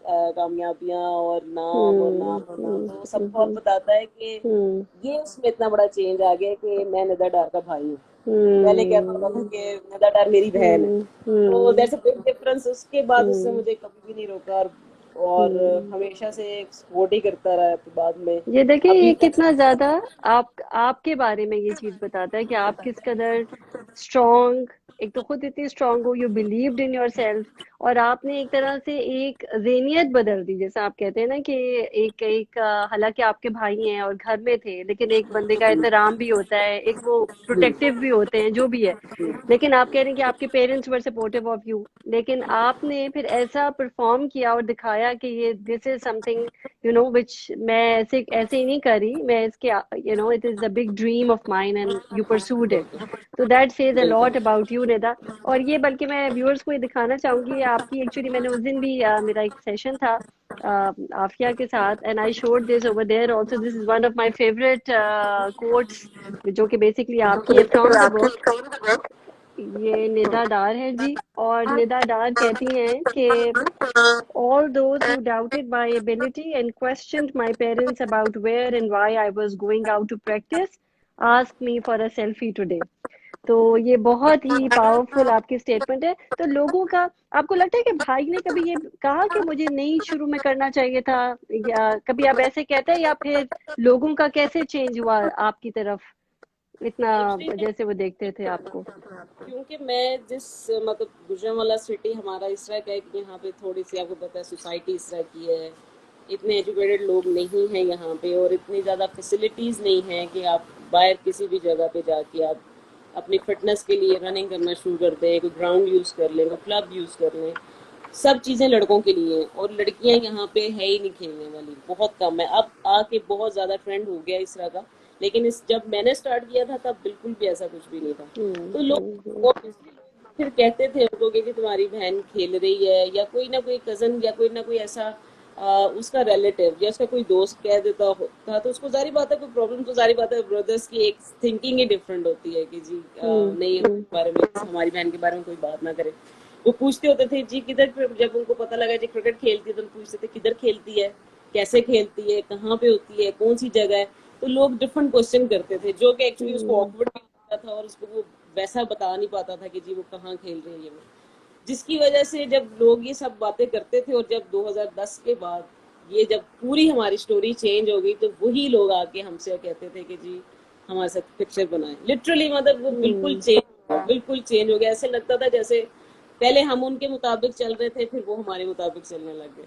कामयाबियां और नाम और हम्म नाम होना, हम्म तो सब बहुत हम्म बताता है कि हम्म ये उसमें इतना बड़ा चेंज आ गया कि मैं निदा डार का भाई हूँ। पहले कहता होता था हम्म कि निदा डार मेरी बहन है। हम्म तो हम्म दैट्स अ बिग डिफरेंस। उसके बाद उससे हम्म मुझे कभी भी नहीं रोका, और हम्म। हमेशा से सपोर्ट ही करता रहा है बाद में, ये देखिए अभी ये तक। कितना ज्यादा आपके बारे में ये चीज बताता है कि आप किस कदर स्ट्रांग, एक तो खुद इतनी स्ट्रांग हो, you believed in your self, और आपने एक तरह से एक ज़हनियत बदल दी, जैसे आप कहते हैं ना कि एक एक हालांकि आपके भाई हैं और घर में थे, लेकिन एक बंदे का एहतराम भी होता है, एक वो प्रोटेक्टिव भी होते हैं, जो भी है। लेकिन आप कह रहे हैं कि आपके parents were supportive of you, लेकिन आपने फिर ऐसा परफॉर्म किया और दिखाया कि ये दिस इज समथिंग विच मैं ऐसे ऐसे ही नहीं करी, मैं इसके it is the big dream of mine and you pursued it. तो दैट सेज अ बिल्कुल। Lot about you, Nida. और ये बल्कि मैं व्यूअर्स को ये दिखाना चाहूंगी, ये आपकी एक्चुअली मैंने उस दिन भी मेरा एक सेशन था आफिया के साथ, and I showed this over there also, this is one of my favourite quotes, जो कि बेसिकली आपकी है फ्रॉम द बुक। ये निदा डार है जी, और निदा डार कहती हैं कि all those who doubted my ability and questioned my parents about where and why I was going out to practice asked me for a selfie today. तो ये बहुत ही पावरफुल आपकी स्टेटमेंट है। तो लोगों का, आपको लगता है कि भाई ने कभी ये कहा कि मुझे नहीं शुरू में करना चाहिए था, या कभी आप ऐसे कहते हैं, या फिर लोगों का कैसे चेंज हुआ आपकी तरफ, इतना एक्चुअली जैसे वो देखते थे आपको? क्योंकि मैं जिस मतलब गुजरांवाला सिटी हमारा इस तरह का है कि यहाँ पे थोड़ी सी आपको पता है सोसाइटी इस तरह की है, इतने एजुकेटेड लोग नहीं हैं यहाँ पे, और इतनी ज़्यादा फैसिलिटीज़ नहीं हैं कि आप बाहर किसी भी जगह पे जाके आप अपनी फिटनेस के लिए रनिंग करना शुरू कर दें, कोई ग्राउंड यूज़ कर लें, कोई क्लब यूज़ कर लें। सब चीज़ें लड़कों के लिए हैं, और लड़कियां यहाँ पे है ही नहीं खेलने वाली, बहुत कम है। अब आके बहुत ज़्यादा ट्रेंड हो गया इस तरह का, लेकिन इस जब मैंने स्टार्ट किया था तब बिल्कुल भी ऐसा कुछ भी नहीं था। तो लोग obviously फिर कहते थे उनको कि तुम्हारी बहन खेल रही है, या कोई ना कोई कजन या कोई ना कोई ऐसा उसका रिलेटिव या उसका कोई दोस्त कह देता था, तो उसको जारी बात है कोई प्रॉब्लम, तो जारी बात है ब्रदर्स की एक थिंकिंग ही डिफरेंट होती है कि जी नहीं, हम्म हमारे बारे में, हमारी बहन के बारे में कोई बात ना करे। वो पूछते होते थे जी किधर, जब उनको पता लगा जी क्रिकेट खेलती है, तो पूछते थे किधर खेलती है, कैसे खेलती है, कहाँ पे होती है, कौन सी जगह है। तो लोग डिफरेंट क्वेश्चन करते थे, जो कि एक्चुअली उसको हम्म ऑकवर्ड भी लगता था, और उसको वो वैसा बता नहीं पाता था कि जी वो कहाँ खेल रही है वो। जिसकी वजह से जब लोग ये सब बातें करते थे, और जब 2010 के बाद ये जब पूरी हमारी स्टोरी चेंज हो गई, तो वही लोग आके हमसे कहते थे कि जी हमारे साथ पिक्चर बनाए। लिटरली मतलब वो बिल्कुल हम्म चेंज, बिल्कुल चेंज हो गया। ऐसे लगता था जैसे पहले हम उनके मुताबिक चल रहे थे, फिर वो हमारे मुताबिक चलने लग गए।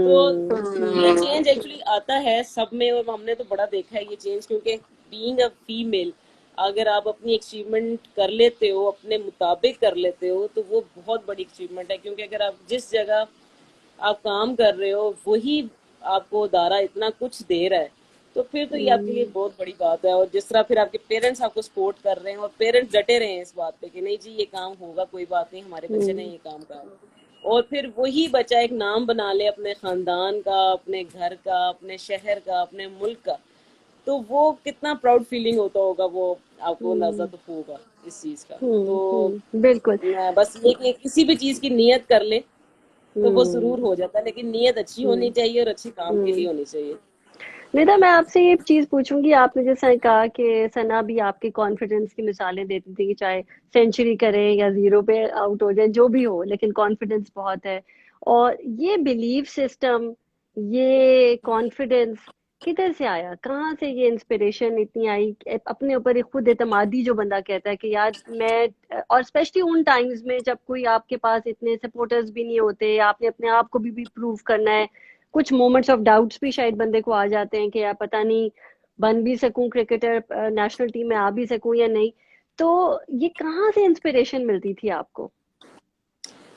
तो ये चेंज एक्चुअली आता है सब में, और हमने तो बड़ा देखा है ये चेंज, क्योंकि बीइंग अ फीमेल, अगर आप अपनी अचीवमेंट कर लेते हो, अपने मुताबिक कर लेते हो, तो वो बहुत बड़ी अचीवमेंट है। क्योंकि अगर आप जिस जगह आप काम कर रहे हो वही आपको दायरा इतना कुछ दे रहा है, तो फिर तो ये आपके लिए हम्म बहुत बड़ी बात है। और जिस तरह फिर आपके पेरेंट्स आपको सपोर्ट कर रहे हैं, और पेरेंट्स डटे रहे हैं इस बात पे कि नहीं जी ये काम होगा, कोई बात नहीं, हमारे बच्चे ने हम्म ये काम करा, और फिर वही बच्चा एक नाम बना ले अपने खानदान का, अपने घर का, अपने शहर का, अपने मुल्क का, तो वो कितना प्राउड फीलिंग होता होगा, वो आपको अंदाजा हम्म तो होगा इस चीज का। तो बिल्कुल। बस ये कि किसी भी चीज की नियत कर ले तो वो हम्म जरूर हो जाता है, लेकिन नियत अच्छी होनी हम्म चाहिए और अच्छे काम के लिए हम्म होनी चाहिए। निदा, मैं आपसे ये चीज पूछूंगी, आपने जैसा कहा कि सना भी आपके कॉन्फिडेंस की मिसालें देती थी कि चाहे सेंचुरी करें या जीरो पे आउट हो जाए, जो भी हो, लेकिन कॉन्फिडेंस बहुत है। और ये बिलीफ सिस्टम, ये कॉन्फिडेंस किधर से आया, कहाँ से ये इंस्पिरेशन इतनी आई, अपने ऊपर एक खुद एतमादी जो बंदा कहता है कि यार मैं, और स्पेशली उन टाइम्स में जब कोई आपके पास इतने सपोर्टर्स भी नहीं होते, आपने अपने आप को भी प्रूव करना है, कुछ मोमेंट्स ऑफ डाउट्स भी शायद बंदे को आ जाते हैं कि यार पता नहीं बन भी सकूं क्रिकेटर, नेशनल टीम में आ भी सकूं या नहीं। तो ये कहाँ से इंस्पिरेशन मिलती थी आपको?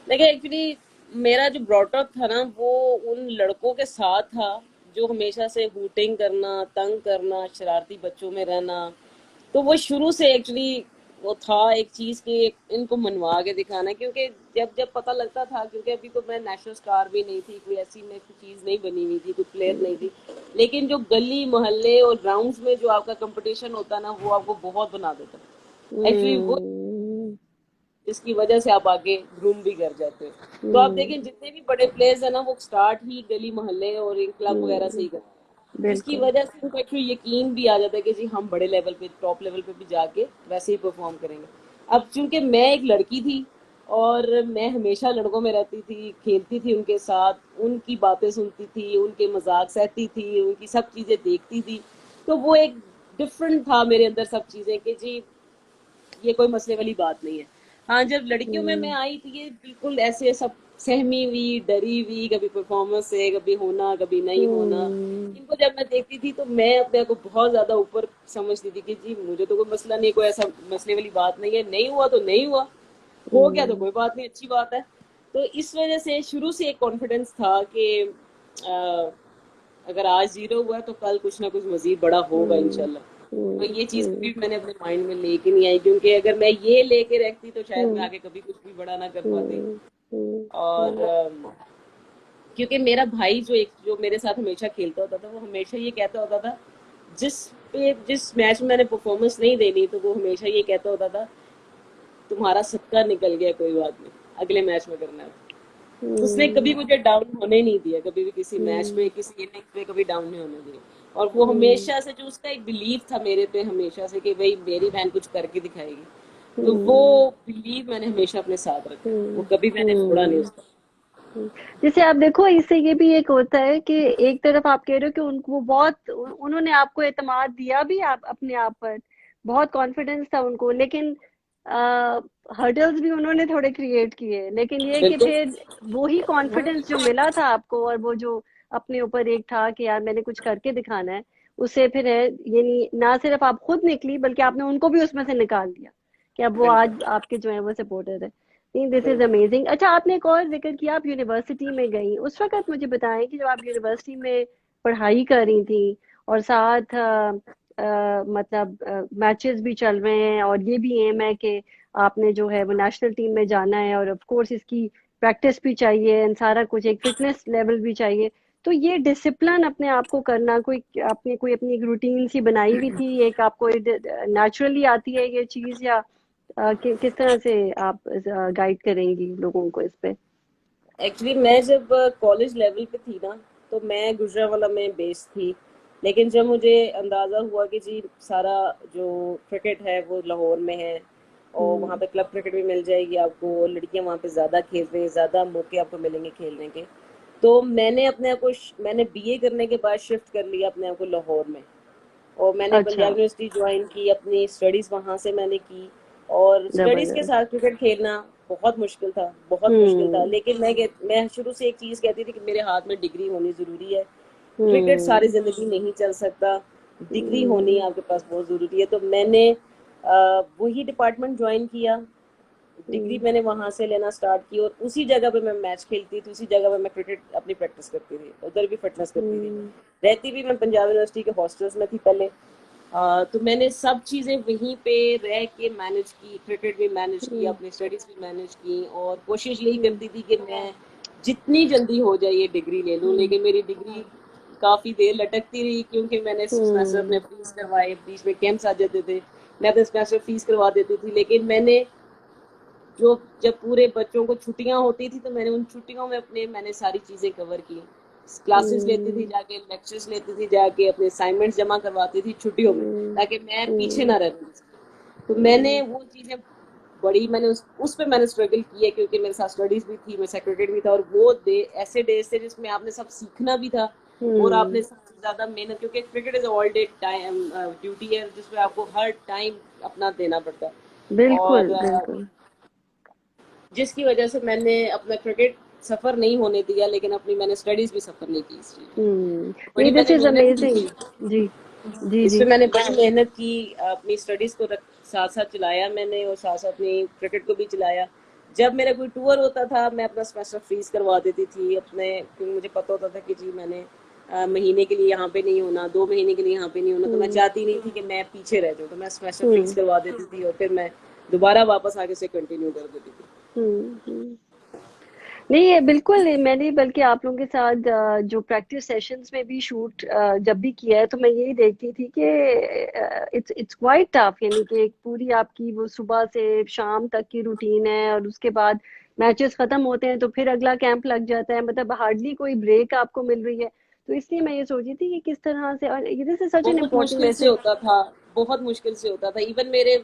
देखिए एक्चुअली मेरा जो ब्रॉटअप था ना, वो उन लड़कों के साथ था जो हमेशा से हूटिंग करना, तंग करना, शरारती बच्चों में रहना। तो वो शुरू से एक्चुअली वो था एक चीज कि इनको मनवा के दिखाना। क्योंकि जब जब पता लगता था, क्योंकि अभी तो मैं नेशनल स्टार भी नहीं थी, कोई ऐसी में कोई चीज नहीं बनी हुई थी, कोई प्लेयर नहीं थी, लेकिन जो गली मोहल्ले और ग्राउंड्स में जो आपका कंपटीशन होता ना, वो आपको बहुत बना देता एक्चुअली वो। हम्म जिसकी वजह से आप आगे ग्रूम भी कर जाते हो। तो आप हम्म, देखें जितने भी बड़े प्लेयर्स हैं ना, वो स्टार्ट ही गली मोहल्ले और इन क्लब वगैरह से ही करते हैं, जिसकी बिल्कुल। वजह से उनको एक्चुअली यकीन भी आ जाता है कि जी हम बड़े लेवल पे, टॉप लेवल पे भी जाके वैसे ही परफॉर्म करेंगे। अब चूंकि मैं एक लड़की थी और मैं हमेशा लड़कों में रहती थी, खेलती थी उनके साथ, उनकी बातें सुनती थी, उनके मजाक सहती थी, उनकी सब चीज़ें देखती थी, तो वो एक डिफरेंट था मेरे अंदर सब चीज़ें कि जी ये कोई मसले वाली बात नहीं है। हाँ, जब लड़कियों में मैं हम्म, आई थी, ये बिल्कुल ऐसे सब सहमी हुई, डरी हुई, कभी परफॉर्मेंस से, कभी होना, कभी नहीं होना, हम्म, इनको जब मैं देखती थी तो मैं अपने आप को बहुत ज्यादा ऊपर समझती थी कि जी मुझे तो कोई मसला नहीं, कोई ऐसा मसले वाली बात नहीं है, नहीं हुआ तो नहीं हुआ, हो गया तो हम्म, कोई बात नहीं, अच्छी बात है। तो इस वजह से शुरू से एक कॉन्फिडेंस था कि अगर आज जीरो हुआ है तो कल कुछ ना कुछ मजीद बड़ा होगा हम्म, इंशाल्लाह। तो हम्म, ये चीज़ कभी भी मैंने अपने माइंड में लेके नहीं आई, क्योंकि अगर मैं ये लेके रखती तो शायद मैं हम्म, आगे कभी कुछ भी बड़ा ना कर पाती। हम्म, और क्योंकि मेरा भाई जो मेरे साथ हमेशा खेलता होता था, वो हमेशा ये कहता होता था, जिस मैच में मैंने परफॉर्मेंस नहीं देनी, तो वो हमेशा ये कहता होता था, तुम्हारा सदका निकल गया, कोई बात नहीं, अगले मैच में करना है। उसने कभी हम्म, मुझे डाउन होने नहीं दिया, कभी भी किसी मैच हम्म, में, किसी इनिंग्स में कभी डाउन नहीं होने दिया। और वो हम्म, हमेशा से, जो उसका एक बिलीव था मेरे पे हमेशा से कि भाई मेरी बहन कुछ करके दिखाएगी, तो वो हम्म, बिलीव मैंने हमेशा अपने साथ रखा है, वो हम्म, कभी मैंने छोड़ा नहीं हम्म, उसका। जैसे आप देखो, इससे ये भी एक होता है कि एक तरफ आप कह रहे हो कि उनको वो बहुत उन्होंने आपको एतमाद दिया भी आप अपने आप पर, बहुत कॉन्फिडेंस था उनको, लेकिन हर्डल्स भी उन्होंने थोड़े क्रिएट किए, लेकिन ये कि बिल्कुल। फिर वही कॉन्फिडेंस जो मिला था आपको, और वो जो अपने ऊपर एक था कि यार मैंने कुछ करके दिखाना है, उससे फिर है ये नहीं, ना सिर्फ आप खुद निकली बल्कि आपने उनको भी उसमें से निकाल दिया कि अब वो बिल्कुल। आज आपके जो है वो सपोर्टर है। नहीं, दिस इज बिल्कुल। अमेजिंग। अच्छा, आपने एक और जिक्र किया, आप यूनिवर्सिटी में गई, उस वक्त मुझे बताएं कि जब आप यूनिवर्सिटी में पढ़ाई कर रही थी और साथ मतलब मैचेस भी चल रहे हैं और ये भी एम है कि आपने जो है वो नेशनल टीम में जाना है, और ऑफ कोर्स इसकी प्रैक्टिस भी चाहिए एंड सारा कुछ, एक फिटनेस लेवल भी चाहिए, तो ये डिसिप्लिन अपने आप को करना, कोई आपने कोई अपनी एक रूटीन सी बनाई हुई थी, एक आपको नेचुरली आती है ये चीज, या किस तरह से आप गाइड करेंगी लोगों को इस पे? एक्चुअली मैं जब कॉलेज लेवल पे थी ना, तो मैं गुजरांवाला में बेस्ड थी। लेकिन जब मुझे अंदाज़ा हुआ कि जी सारा जो क्रिकेट है वो लाहौर में है, और वहाँ हम्म, पे क्लब क्रिकेट भी मिल जाएगी आपको, और लड़कियाँ वहाँ पे ज़्यादा खेल रही हैं, ज़्यादा मौके आपको मिलेंगे खेलने के, तो मैंने अपने आप को मैंने बीए करने के बाद शिफ्ट कर लिया अपने आप को लाहौर में। और मैंने अच्छा, पंजाब यूनिवर्सिटी ज्वाइन की, अपनी स्टडीज़ वहाँ से मैंने की। और स्टडीज़ के जबरदस्त। साथ क्रिकेट खेलना बहुत मुश्किल था, बहुत मुश्किल था, हम्म, लेकिन मैं शुरू से एक चीज़ कहती थी कि मेरे हाथ में डिग्री होनी ज़रूरी है। क्रिकेट सारी हम्म, ज़िंदगी नहीं चल सकता, डिग्री होनी हम्म, आपके पास बहुत ज़रूरी है। तो मैंने वही डिपार्टमेंट ज्वाइन किया, डिग्री हम्म, मैंने वहाँ से लेना स्टार्ट की, और उसी जगह पे मैं मैच खेलती थी, उसी जगह पे मैं क्रिकेट अपनी प्रैक्टिस करती थी, उधर भी फिटनेस करती थी। हम्म, रहती भी मैं पंजाब यूनिवर्सिटी के हॉस्टल्स में थी पहले। तो मैंने सब चीज़ें वहीं पे रह के मैनेज की, क्रिकेट भी मैनेज किया, हम्म, अपनी स्टडीज़ भी मैनेज की, और कोशिश यही हम्म, करती थी कि मैं जितनी जल्दी हो जाए ये डिग्री ले लूँ। हम्म, लेकिन मेरी डिग्री काफ़ी देर लटकती रही, क्योंकि मैंने सेमेस्टर अपने हम्म, फीस करवाए, बीच में कैंप्स आ जाते थे, मैं अपने सेमेस्टर फीस करवा देती थी। लेकिन मैंने जो जब पूरे बच्चों को छुट्टियां होती थी, तो मैंने उन छुट्टियों में मैंने सारी चीज़ें कवर की, क्लासेस लेती थी हम्म, जाके, लेक्चर्स लेती थी जाके, अपने असाइनमेंट्स जमा करवाती थी छुट्टियों में, हम्म, ताकि मैं पीछे हम्म, ना रहूं। तो मैंने वो चीज़ें बड़ी, मैंने उस पे मैंने स्ट्रगल किया, क्योंकि मेरे साथ स्टडीज भी थी, मेरे साथ क्रिकेट भी था, और वो ऐसे डेज थे जिसमें आपने सब सीखना भी था, और आपने हम्म, सबसे ज्यादा मेहनत, क्योंकि cricket is all day time duty है, जिसमें आपको हर टाइम अपना देना पड़ता है। बिल्कुल, और बिल्कुल। जिसकी वजह से मैंने अपना क्रिकेट सफर नहीं होने दिया, लेकिन अपनी मैंने स्टडीज भी सफर नहीं की इस चीज में। नहीं, बड़ी दिस मैंने इज मेहनत की अमेजिंग। थी, जी, जी, इस जी। पे मैंने बड़ी मेहनत की, अपनी स्टडीज को साथ साथ चलाया मैंने, और साथ साथ अपनी क्रिकेट को भी चलाया। जब मेरा कोई टूर होता था, मैं अपना सेमेस्टर फीस करवा देती थी अपने, क्योंकि मुझे पता होता था कि जी मैंने महीने के लिए यहाँ पे नहीं होना, 2 महीने के लिए यहाँ पे नहीं होना, तो मैं हम्म, चाहती नहीं थी कि मैं पीछे रह जाऊँ, तो मैं सेमेस्टर फीस हम्म, करवा देती थी, और फिर मैं दोबारा वापस आके उसे कंटिन्यू कर देती थी। हम्म, हम्म। नहीं, ये बिल्कुल नहीं, मैंने बल्कि आप लोगों के साथ जो प्रैक्टिस सेशंस में भी शूट जब भी किया है तो मैं यही देखती थी कि इट्स क्वाइट टफ, यानी कि एक पूरी आपकी वो सुबह से शाम तक की रूटीन है, और उसके बाद मैचेस खत्म होते हैं तो फिर अगला कैंप लग जाता है, मतलब हार्डली कोई ब्रेक आपको मिल रही है। तो इसलिए मैं ये सोची थी कि किस तरह से, और दिस इज सच एन बहुत इम्पोर्टेंट मुश्किल से मैसेज। होता था, बहुत मुश्किल से होता था। इवन मेरे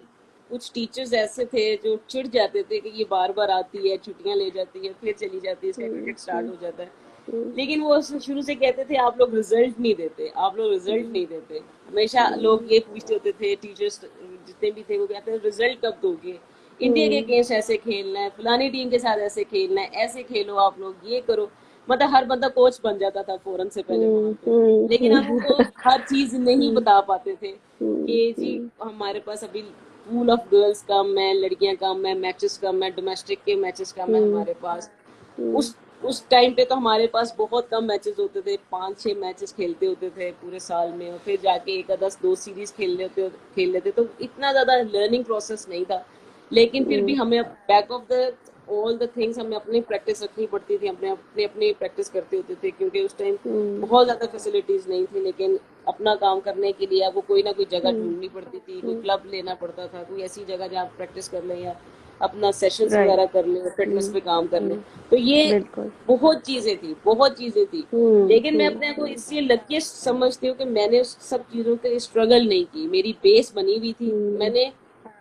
कुछ टीचर्स ऐसे थे जो चिढ़ जाते थे कि ये बार बार आती है, छुट्टियां ले जाती है, फिर चली जाती है, इसका हम्म, क्रिकेट स्टार्ट हम्म, हो जाता है। हम्म, लेकिन वो शुरू से कहते थे आप लोग रिजल्ट नहीं देते, आप लोग रिजल्ट हम्म, नहीं देते। हमेशा हम्म, लोग ये पूछते होते थे, टीचर्स जितने भी थे वो कहते थे रिजल्ट कब दोगे, इंडिया के हम्म, अगेंस्ट ऐसे खेलना है, फलानी टीम के साथ ऐसे खेलना है, ऐसे खेलो आप लोग, ये करो। मतलब हर बंदा कोच बन जाता था फौरन से पहले वहां हम्म, पे। लेकिन हम हम्म, उनको हर चीज नहीं हम्म, बता पाते थे हम्म, कि जी हमारे पास अभी पूल ऑफ गर्ल्स कम है, लड़कियां कम है, मैचेस कम है, डोमेस्टिक के मैचेस कम है हम्म, हमारे पास। हम्म, उस उस टाइम पे तो हमारे पास बहुत कम मैचेस होते थे, 5-6 मैचेस खेलते होते थे पूरे साल में, और फिर जाके एक आधा दो सीरीज खेल लेते, तो इतना ज्यादा लर्निंग प्रोसेस नहीं था। लेकिन फिर भी हम्म, हमें back of the all the things हमें अपनी प्रैक्टिस रखनी पड़ती थी, अपने अपने अपनी प्रैक्टिस करते होते थे, क्योंकि उस टाइम हम्म, बहुत ज़्यादा फैसिलिटीज़ नहीं थी। लेकिन अपना काम करने के लिए आपको कोई ना कोई जगह हम्म, ढूंढनी पड़ती थी, कोई हम्म, क्लब लेना पड़ता था, कोई ऐसी जगह जहाँ आप प्रैक्टिस कर लें या अपना सेशंस राइट, वगैरह कर लें, फिटनेस हम्म, पे काम कर लें। हम्म, तो ये बिल्कुल, बहुत चीज़ें थी, बहुत चीज़ें थी। हम्म, लेकिन मैं हम्म, अपने आप को इसलिए लकीस्ट समझती हूँ कि मैंने उस सब चीज़ों पे स्ट्रगल नहीं की, मेरी बेस बनी हुई थी। हम्म, मैंने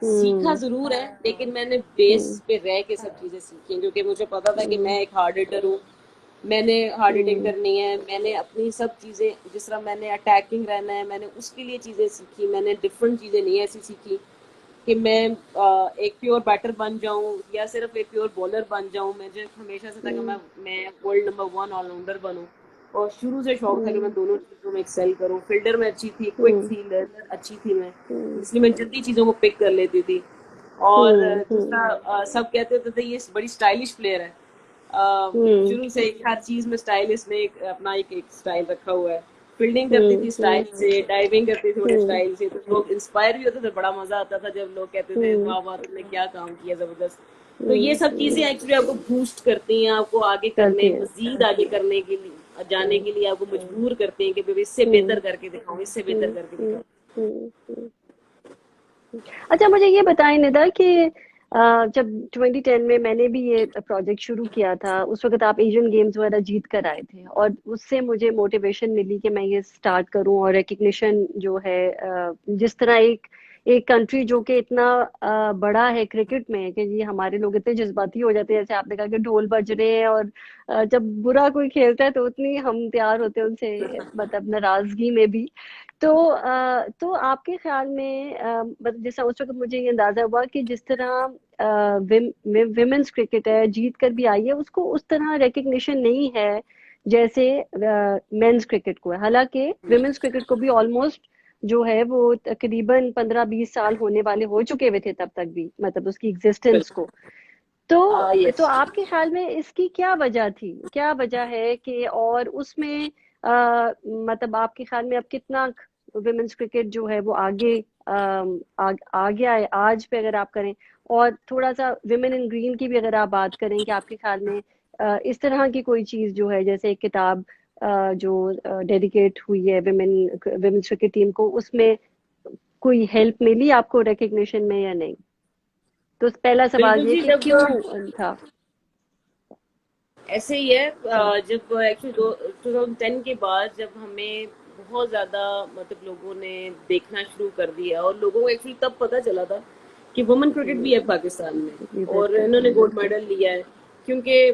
सीखा हम्म, ज़रूर है, लेकिन मैंने बेस हम्म, पे रह के सब चीज़ें सीखी हैं, क्योंकि मुझे पता था कि हम्म, मैं एक हार्ड हिटर हूँ। मैंने हार्ड हिटिंग हम्म, करनी है, मैंने अपनी सब चीज़ें, जिस तरह मैंने अटैकिंग रहना है, मैंने उसके लिए चीज़ें सीखी। मैंने डिफरेंट चीज़ें नहीं ऐसी सीखी कि मैं एक प्योर बैटर बन जाऊं या सिर्फ एक प्योर बॉलर बन जाऊं। मुझे हमेशा से था कि हम्म, मैं वर्ल्ड नंबर 1 ऑलराउंडर बनूं, और शुरू से शौक था कि मैं हम्म, दोनों चीज़ों में एक्सेल करूं। फील्डर में अच्छी थी, क्विक हम्म, थी, लर्नर अच्छी थी मैं, हम्म, इसलिए मैं जल्दी चीज़ों को पिक कर लेती थी। और हम्म, दूसरा सब कहते होते थे ये बड़ी स्टाइलिश प्लेयर है। हम्म, शुरू से हर चीज में स्टाइल, इसने एक अपना एक स्टाइल रखा हुआ है। फील्डिंग करती हम्म, थी हम्म, स्टाइल से, डाइविंग करती थी थोड़े हम्म, स्टाइल से, तो लोग इंस्पायर भी होते थे, बड़ा मजा आता था जब लोग कहते थे हम्म, वाह वाह तुमने क्या काम किया जबरदस्त। तो ये हम्म, सब चीजें एक्चुअली आपको बूस्ट करती हैं, आपको आगे करती करने, है, मजीद आगे करने के लिए, जाने हम्म, के लिए आपको मजबूर करते हैं कि भाई इससे हम्म, बेहतर करके दिखाओ, इससे बेहतर हम्म, करके हम्म, दिखाओ। हम्म, अच्छा, मुझे ये बताएं निदा कि जब 2010 में मैंने भी ये प्रोजेक्ट शुरू किया था, उस वक्त आप एशियन गेम्स वगैरह जीत कर आए थे, और उससे मुझे मोटिवेशन मिली कि मैं ये स्टार्ट करूं, और रिकग्निशन जो है जिस तरह एक एक कंट्री जो कि इतना बड़ा है क्रिकेट में, कि जी हमारे लोग इतने जज्बाती हो जाते हैं, जैसे आपने कहा कि ढोल बज रहे हैं, और जब बुरा कोई खेलता है तो उतनी हम तैयार होते हैं उनसे, मतलब नाराजगी में भी। तो आपके ख्याल में मतलब जैसा उस वक्त मुझे ये अंदाजा हुआ कि जिस तरह विमेन्स क्रिकेट है जीत कर भी आई है, उसको उस तरह रिकग्निशन नहीं है जैसे मेंस क्रिकेट को है। हालांकि विमेन्स क्रिकेट को भी ऑलमोस्ट जो है वो तकरीबन 15-20 साल होने वाले हो चुके हुए थे तब तक भी, मतलब उसकी एग्जिस्टेंस बिल्कुल। को। तो यस। आपके ख्याल में इसकी क्या वजह थी, क्या वजह है कि, और उसमें मतलब आपके ख्याल में अब कितना विमेन्स क्रिकेट जो है वो आगे आगे आए आज पे अगर आप करें, और थोड़ा सा विमेन इन ग्रीन की भी अगर आप बात करें कि आपके ख्याल में इस तरह की कोई चीज जो है, जैसे एक किताब जो डेडिकेट हुई है विमेन विमेन्स क्रिकेट टीम को, उसमें कोई हेल्प मिली आपको रिकग्निशन में या नहीं? तो पहला सवाल बिल्कुल ये जी, कि जब क्यों था। ऐसे ही है। जब एक्चुअली 2010 के बाद जब हमें बहुत ज़्यादा मतलब लोगों ने देखना शुरू कर दिया, और लोगों को एक्चुअली तब पता चला था कि वुमेन क्रिकेट भी है पाकिस्तान में, और बिल्कुल, इन्होंने गोल्ड बिल्कुल, मेडल लिया है। क्योंकि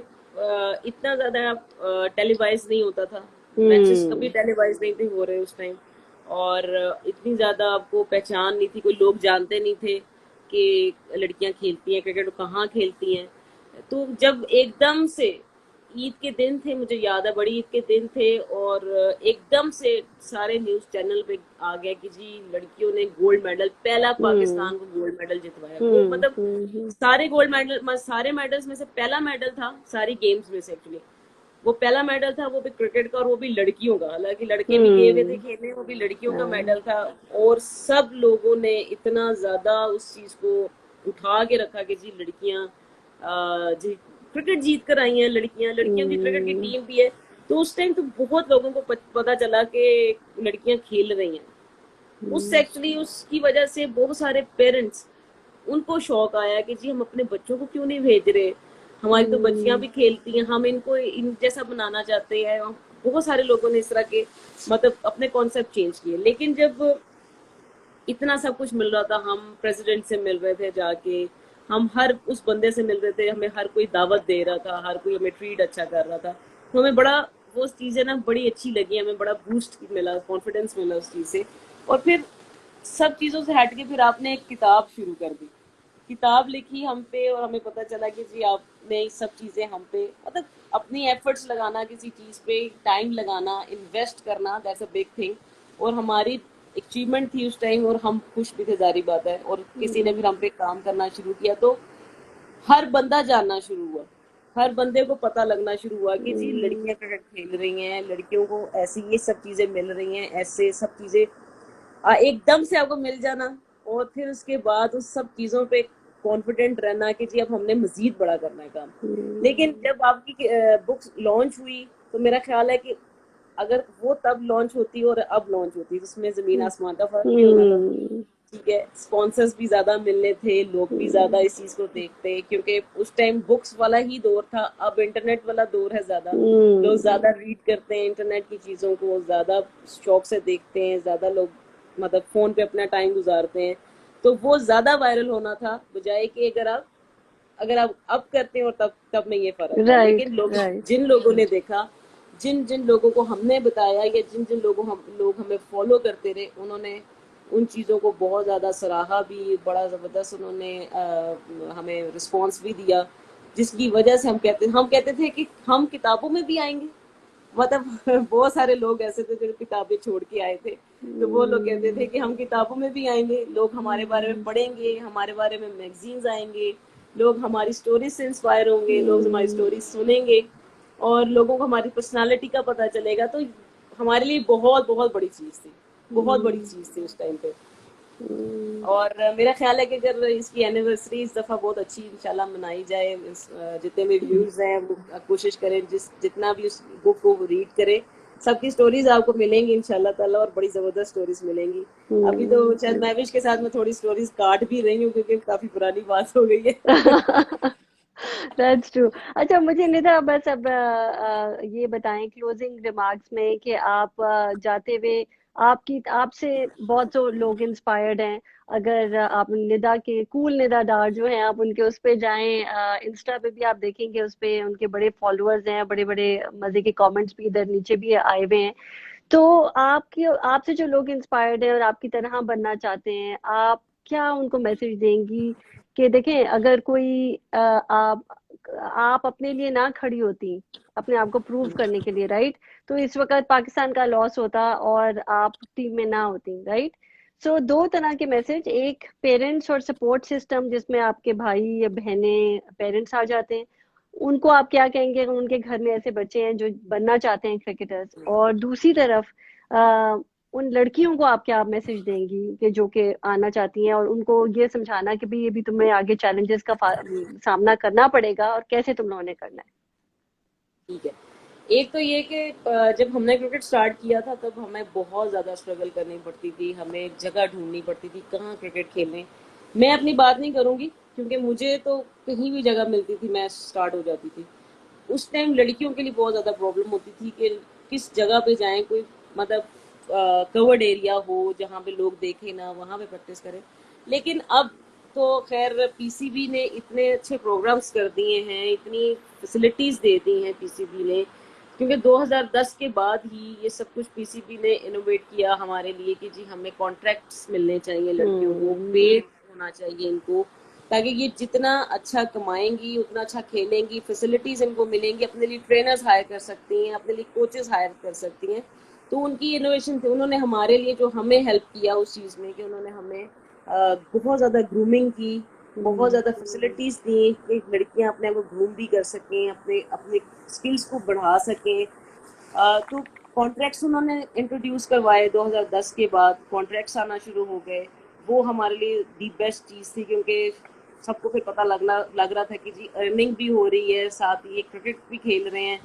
इतना ज़्यादा टेलीवाइज नहीं होता था, मैचेस कभी हम्म, टेलीवाइज नहीं थे हो रहे उस टाइम, और इतनी ज़्यादा आपको पहचान नहीं थी, कोई लोग जानते नहीं थे कि लड़कियां खेलती हैं क्रिकेट, कहाँ खेलती हैं। तो जब एकदम से ईद के दिन थे, मुझे याद है बड़ी ईद के दिन थे, और एकदम से सारे न्यूज चैनल पे आ गया कि जी लड़कियों ने गोल्ड मेडल, पहला हम्म, पाकिस्तान को गोल्ड मेडल जितवाया। वो हम्म, मतलब हम्म, सारे गोल्ड मेडल, सारे मेडल्स में से पहला मेडल था, सारी गेम्स में से एक्चुअली वो पहला मेडल था, वो भी क्रिकेट का, और वो भी लड़कियों का। हालांकि लड़के भी गए हुए थे हम्म, खेलने, वो भी लड़कियों का हाँ, मेडल था। और सब लोगों ने इतना ज्यादा उस चीज को उठा के रखा कि जी लड़कियां जी क्रिकेट जीत कर आई हैं लड़कियां, लड़कियों की क्रिकेट की हम्म, टीम भी है। तो उस टाइम तो बहुत लोगों को पता चला कि लड़कियां खेल रही हैं। उस हम्म, एक्चुअली उसकी वजह से बहुत सारे पेरेंट्स, उनको शौक आया कि जी हम अपने बच्चों को क्यों नहीं भेज रहे, हमारी तो बच्चियां हम्म, भी खेलती हैं, हम इनको इन जैसा बनाना चाहते हैं। बहुत सारे लोगों ने इस तरह के मतलब अपने कॉन्सेप्ट चेंज किए। लेकिन जब इतना सब कुछ मिल रहा था, हम प्रेसिडेंट से मिल रहे थे जाके, हम हर उस बंदे से मिल रहे थे, हमें हर कोई दावत दे रहा था, हर कोई हमें ट्रीट अच्छा कर रहा था, तो हमें बड़ा वो चीज़ें ना बड़ी अच्छी लगी, हमें बड़ा बूस्ट मिला, कॉन्फिडेंस मिला उस चीज़ से। और फिर सब चीज़ों से हट के फिर आपने एक किताब शुरू कर दी, किताब लिखी हम पे, और हमें पता चला कि जी आपने ये सब चीज़ें हम पे मतलब अपनी एफर्ट्स लगाना, किसी चीज़ पे टाइम लगाना, इन्वेस्ट करना, दैट्स अ बिग थिंग। और हमारी अचीवमेंट थी उस टाइम, और हम खुश भी थे, जारी बात है। और किसी ने फिर हम पे काम करना शुरू किया, तो हर बंदा जानना शुरू हुआ, हर बंदे को पता लगना शुरू हुआ कि जी हम्म, लड़कियां क्रिकेट खेल रही हैं, लड़कियों को ऐसी ये सब चीज़ें मिल रही हैं, ऐसे सब चीज़ें एकदम से आपको मिल जाना। और फिर उसके बाद उस सब चीज़ों पे कॉन्फिडेंट रहना कि जी अब हमने मजीद बड़ा करना है काम। लेकिन जब आपकी बुक्स लॉन्च हुई, तो मेरा ख्याल है कि अगर वो तब लॉन्च होती और अब लॉन्च होती तो उसमें ज़मीन आसमान का फ़र्क भी होना था। हम्म, ठीक है, स्पॉन्सर्स भी ज़्यादा मिलने थे, लोग भी ज़्यादा इस चीज़ को देखते, क्योंकि उस टाइम बुक्स वाला ही दौर था, अब इंटरनेट वाला दौर है ज़्यादा। लोग हम्म, ज़्यादा रीड करते हैं इंटरनेट की चीज़ों को, ज़्यादा शौक से देखते हैं, ज़्यादा लोग मतलब फ़ोन पे अपना टाइम गुजारते हैं। तो वो ज़्यादा वायरल होना था, बजाय कि अगर आप अब करते हैं, और तब तब में ये फ़र्क था। राइट, लेकिन लोग, राइट, जिन लोगों ने देखा, जिन जिन लोगों को हमने बताया, या जिन जिन लोग हमें फॉलो करते रहे, उन्होंने उन चीज़ों को बहुत ज़्यादा सराहा भी, बड़ा ज़बरदस्त उन्होंने हमें रिस्पॉन्स भी दिया, जिसकी वजह से हम कहते थे कि हम किताबों में भी आएंगे। मतलब बहुत सारे लोग ऐसे थे जो किताबें छोड़ के आए थे, तो वो लोग कहते थे हम्म, कि हम किताबों में भी आएंगे, लोग हमारे बारे में पढ़ेंगे, हमारे बारे में मैगजीन्स आएंगे, लोग हमारी स्टोरीज से इंस्पायर होंगे, लोग हमारी हम्म, स्टोरीज सुनेंगे, और लोगों को हमारी पर्सनालिटी का पता चलेगा। तो हमारे लिए बहुत बहुत बड़ी चीज़ थी, बहुत बड़ी हम्म, चीज़ थी उस टाइम पे। हम्म, और मेरा ख्याल है कि अगर इसकी एनिवर्सरी इस दफ़ा बहुत अच्छी इंशाल्लाह मनाई जाए, जितने भी व्यूज़ हैं वो कोशिश करें, जितना भी उस बुक को रीड करे, सबकी स्टोरीज आपको मिलेंगी इंशाल्लाह ताला, और बड़ी ज़बरदस्त स्टोरीज मिलेंगी। अभी तो शायद महविश के साथ मैं थोड़ी स्टोरीज काट भी रही हूँ, क्योंकि काफ़ी पुरानी बात हो गई है। That's true. अच्छा, मुझे निधा बस अब ये बताएं क्लोजिंग रिमार्क्स में कि आप जाते हुए आपकी आपसे बहुत से लोग इंस्पायर्ड हैं। अगर आप निधा के कूल निधा डार जो हैं, आप उनके उस पे जाएं, इंस्टा पे भी आप देखेंगे उस पे उनके बड़े फॉलोअर्स हैं, बड़े बड़े मजे के कमेंट्स भी इधर नीचे भी आए हुए हैं। तो आपकी आपसे जो लोग इंस्पायर्ड है और आपकी तरह बनना चाहते हैं, आप क्या उनको मैसेज देंगी कि देखें, अगर कोई आप अपने लिए ना खड़ी होती अपने आप को प्रूव करने के लिए, राइट, तो इस वक्त पाकिस्तान का लॉस होता और आप टीम में ना होती, राइट। सो दो तरह के मैसेज, एक पेरेंट्स और सपोर्ट सिस्टम जिसमें आपके भाई या बहनें पेरेंट्स आ जाते हैं, उनको आप क्या कहेंगे अगर उनके घर में ऐसे बच्चे हैं जो बनना चाहते हैं क्रिकेटर्स, और दूसरी तरफ आ, उन लड़कियों को आप क्या मैसेज देंगी कि जो कि आना चाहती हैं, और उनको ये समझाना कि भाई ये भी तुम्हें आगे चैलेंजेस का सामना करना पड़ेगा और कैसे तुम लोगों ने करना है। ठीक है, एक तो ये कि जब हमने क्रिकेट स्टार्ट किया था, तब हमें बहुत ज़्यादा स्ट्रगल करनी पड़ती थी, हमें जगह ढूंढनी पड़ती थी कहाँ क्रिकेट खेलें। मैं अपनी बात नहीं करूँगी, क्योंकि मुझे तो कहीं भी जगह मिलती थी, मैं स्टार्ट हो जाती थी। उस टाइम लड़कियों के लिए बहुत ज़्यादा प्रॉब्लम होती थी कि किस जगह पे जाएं, कोई मतलब कवर्ड एरिया हो जहाँ पे लोग देखें ना, वहाँ पे प्रैक्टिस करें। लेकिन अब तो खैर पीसीबी ने इतने अच्छे प्रोग्राम्स कर दिए हैं, इतनी फैसिलिटीज़ दे दी हैं पीसीबी ने, क्योंकि 2010 के बाद ही ये सब कुछ पीसीबी ने इनोवेट किया हमारे लिए कि जी हमें कॉन्ट्रैक्ट्स मिलने चाहिए लड़कियों को, हम्म, पेड होना चाहिए इनको, ताकि ये जितना अच्छा कमाएंगी उतना अच्छा खेलेंगी, फैसिलिटीज इनको मिलेंगी, अपने लिए ट्रेनर्स हायर कर सकती हैं, अपने लिए कोचेस हायर कर सकती हैं। तो उनकी इनोवेशन थी, उन्होंने हमारे लिए जो हमें हेल्प किया उस चीज़ में कि उन्होंने हमें बहुत ज़्यादा ग्रूमिंग की, बहुत हम्म, ज़्यादा फैसिलिटीज़ दी कि लड़कियां अपने आप को ग्रूम भी कर सकें, अपने अपने स्किल्स को बढ़ा सकें। तो कॉन्ट्रैक्ट्स उन्होंने इंट्रोड्यूस करवाए 2010 के बाद, कॉन्ट्रैक्ट्स आना शुरू हो गए। वो हमारे लिए दी बेस्ट चीज़ थी, क्योंकि सबको फिर पता लग रहा था कि जी अर्निंग भी हो रही है, साथ ही क्रिकेट भी खेल रहे हैं,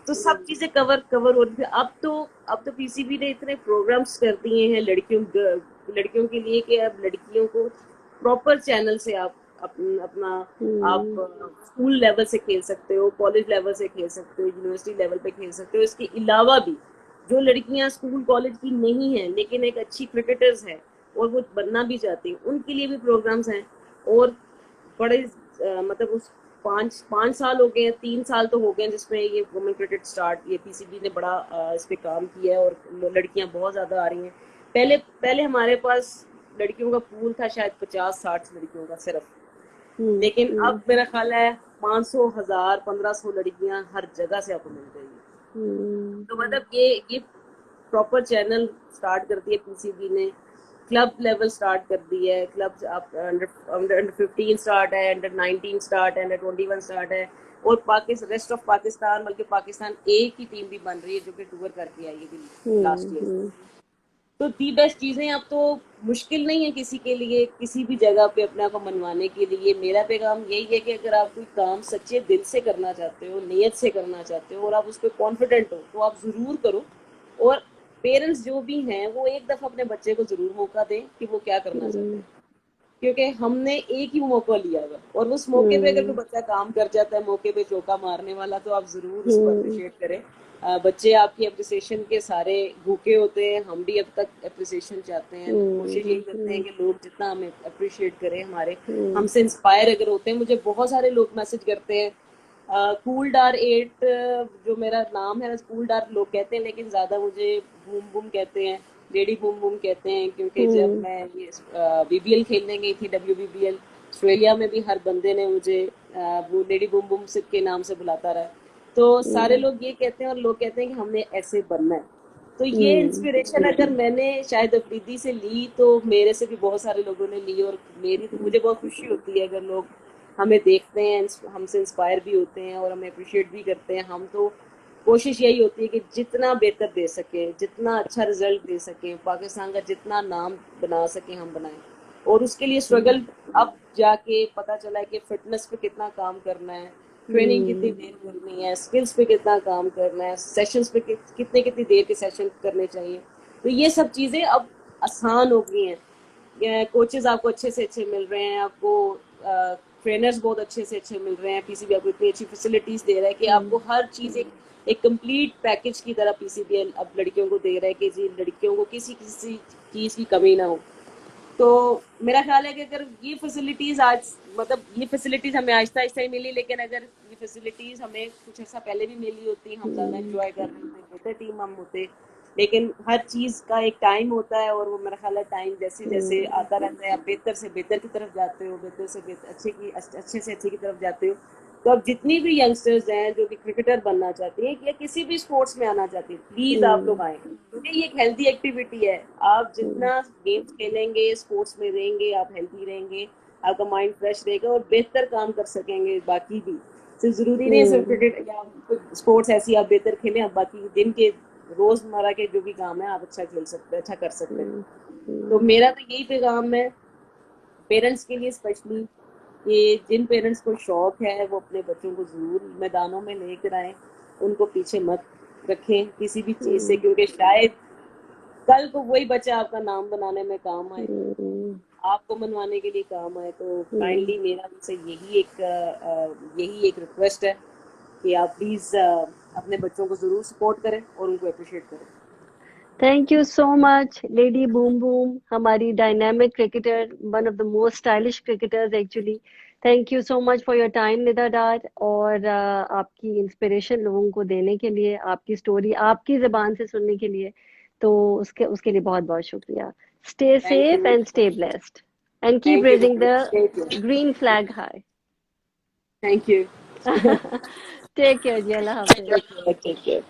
तो सब चीजें कवर हो रही थी। अब तो पीसीबी ने इतने प्रोग्राम्स कर दिए हैं लड़कियों के लिए कि अब लड़कियों को प्रॉपर चैनल से आप अपना आप स्कूल लेवल से खेल सकते हो, कॉलेज लेवल से खेल सकते हो, यूनिवर्सिटी लेवल पे खेल सकते हो। इसके अलावा भी जो लड़कियां स्कूल कॉलेज की नहीं है लेकिन एक अच्छी क्रिकेटर्स है और वो बनना भी चाहती हैं, उनके लिए भी प्रोग्राम्स हैं। और बड़े मतलब उस 5 साल हो गए हैं, 3 साल तो हो गए हैं जिसमें ये वुमेन क्रिकेट स्टार्ट, ये पीसीबी ने बड़ा इस पे काम किया है और लड़कियां बहुत ज्यादा आ रही हैं। पहले पहले हमारे पास लड़कियों का पूल था शायद 50-60 लड़कियों का सिर्फ, लेकिन अब मेरा ख्याल है 500, 1000, 1500 लड़कियां हर जगह से आपको मिल रही है। तो मतलब ये प्रॉपर चैनल स्टार्ट कर दिए पीसीबी ने, क्लब लेवल स्टार्ट कर दी है। क्लब आप अंडर 15 स्टार्ट है, अंडर 19 स्टार्ट है, अंडर 21 स्टार्ट है, और रेस्ट ऑफ पाकिस्तान, बल्कि पाकिस्तान एक ही टीम भी बन रही है जो कि टूर करके आई है लास्ट ईयर। तो दी बेस्ट चीजें अब तो मुश्किल नहीं है किसी के लिए किसी भी जगह पे अपने आप को मनवाने के लिए। मेरा पैगाम यही है कि अगर आप कोई काम सच्चे दिल से करना चाहते हो, नियत से करना चाहते हो और आप उस पर कॉन्फिडेंट हो तो आप जरूर करो। और पेरेंट्स जो भी हैं वो एक दफा अपने बच्चे को जरूर मौका दें कि वो क्या करना चाहते हैं, क्योंकि हमने एक ही मौका लिया हुआ और उस मौके पे अगर कोई बच्चा काम कर जाता है, मौके पे चौका मारने वाला, तो आप जरूर उसको अप्रिशिएट करें। बच्चे आपकी अप्रिसिएशन के सारे भूखे होते हैं, हम भी अब तक अप्रिसिएशन चाहते हैं, कोशिश यही करते हैं कि लोग जितना हमें अप्रिशिएट करें, हमारे हमसे इंस्पायर अगर होते हैं। मुझे बहुत सारे लोग मैसेज करते हैं, कूल डार 8 जो मेरा नाम है, कूल डार लोग कहते हैं, लेकिन ज्यादा मुझे बूम बूम कहते हैं, लेडी बूम बूम कहते हैं, क्योंकि जब मैं ये बीबीएल खेलने गई थी, WBBL ऑस्ट्रेलिया में भी, हर बंदे ने मुझे वो लेडी बूम बूम के नाम से बुलाता रहा। तो सारे लोग ये कहते हैं और लोग कहते हैं कि हमने ऐसे बनना है। तो ये इंस्पिरेशन अगर मैंने शायद अफरीदी से ली तो मेरे से भी बहुत सारे लोगों ने ली, और मुझे बहुत खुशी होती है अगर लोग हमें देखते हैं, हमसे इंस्पायर भी होते हैं और हमें अप्रिशिएट भी करते हैं। हम तो कोशिश यही होती है कि जितना बेहतर दे सकें, जितना अच्छा रिजल्ट दे सकें, पाकिस्तान का जितना नाम बना सकें हम बनाएं। और उसके लिए स्ट्रगल अब जाके पता चला है कि फिटनेस पे कितना काम करना है, ट्रेनिंग कितनी देर करनी है, स्किल्स पे कितना काम करना है, सेशंस पे कितनी देर के सेशन करने चाहिए। तो ये सब चीज़ें अब आसान हो गई हैं। कोचेस आपको अच्छे से अच्छे मिल रहे हैं, आपको ट्रेनर्स बहुत अच्छे से अच्छे मिल रहे हैं, पीसीबी आपको इतनी अच्छी फैसिलिटीज दे रहा है कि आपको हर चीज़ एक कंप्लीट पैकेज की तरह पीसीबी अब लड़कियों को दे रहा है कि जी लड़कियों को किसी किसी चीज़ की कमी ना हो। तो मेरा ख्याल है कि अगर ये फैसिलिटीज आज मतलब ये फैसिलिटीज हमें आहिस्ता आहिस्ता ही मिली, लेकिन अगर ये फैसिलिटीज हमें कुछ ऐसा पहले भी मिली होती, हम ज़्यादा इंजॉय कर रहे होते, टीम हम होते। लेकिन हर चीज़ का एक टाइम होता है, और वो मेरा ख्याल है टाइम जैसे जैसे आता रहता है, आप बेहतर से बेहतर की तरफ जाते हो, बेहतर से बेहतर अच्छे से अच्छे की तरफ जाते हो। तो अब जितनी भी यंगस्टर्स हैं जो कि क्रिकेटर बनना चाहती हैं या किसी भी स्पोर्ट्स में आना चाहती हैं, प्लीज आप लोग आए, क्योंकि ये एक हेल्दी एक्टिविटी है। आप जितना गेम्स खेलेंगे, स्पोर्ट्स में रहेंगे, आप हेल्दी रहेंगे, आपका माइंड फ्रेश रहेगा और बेहतर काम कर सकेंगे। बाकी भी सिर्फ जरूरी नहीं है सिर्फ क्रिकेट या स्पोर्ट्स ऐसी आप बेहतर खेलें, आप बाकी दिन के रोजमर्रा के जो भी काम है आप अच्छा खेल सकते हैं, अच्छा कर सकते हैं। तो मेरा तो यही पैगाम है पेरेंट्स के लिए स्पेशली, कि जिन पेरेंट्स को शौक है वो अपने बच्चों को जरूर मैदानों में लेकर आए, उनको पीछे मत रखें किसी भी चीज से, क्योंकि शायद कल को वही बच्चा आपका नाम बनाने में काम आए, आपको मनवाने के लिए काम आए। तो काइंडली मेरा उनसे यही एक रिक्वेस्ट है कि आप प्लीज अपने बच्चों को जरूर सपोर्ट करें और उनको अप्रिशिएट करें। Thank you so much lady boom boom, हमारी dynamic cricketer, one of the most stylish cricketers actually. Thank you so much for your time Nida Dar, और आपकी इंस्पिरेशन लोगों को देने के लिए, आपकी स्टोरी आपकी ज़बान से सुनने के लिए। तो उसके उसके लिए बहुत बहुत शुक्रिया। Stay thank safe you, and stay blessed and keep thank you, raising the thank you, green flag high. Thank you. Take care जी, अल्लाह हाफिज। Take care.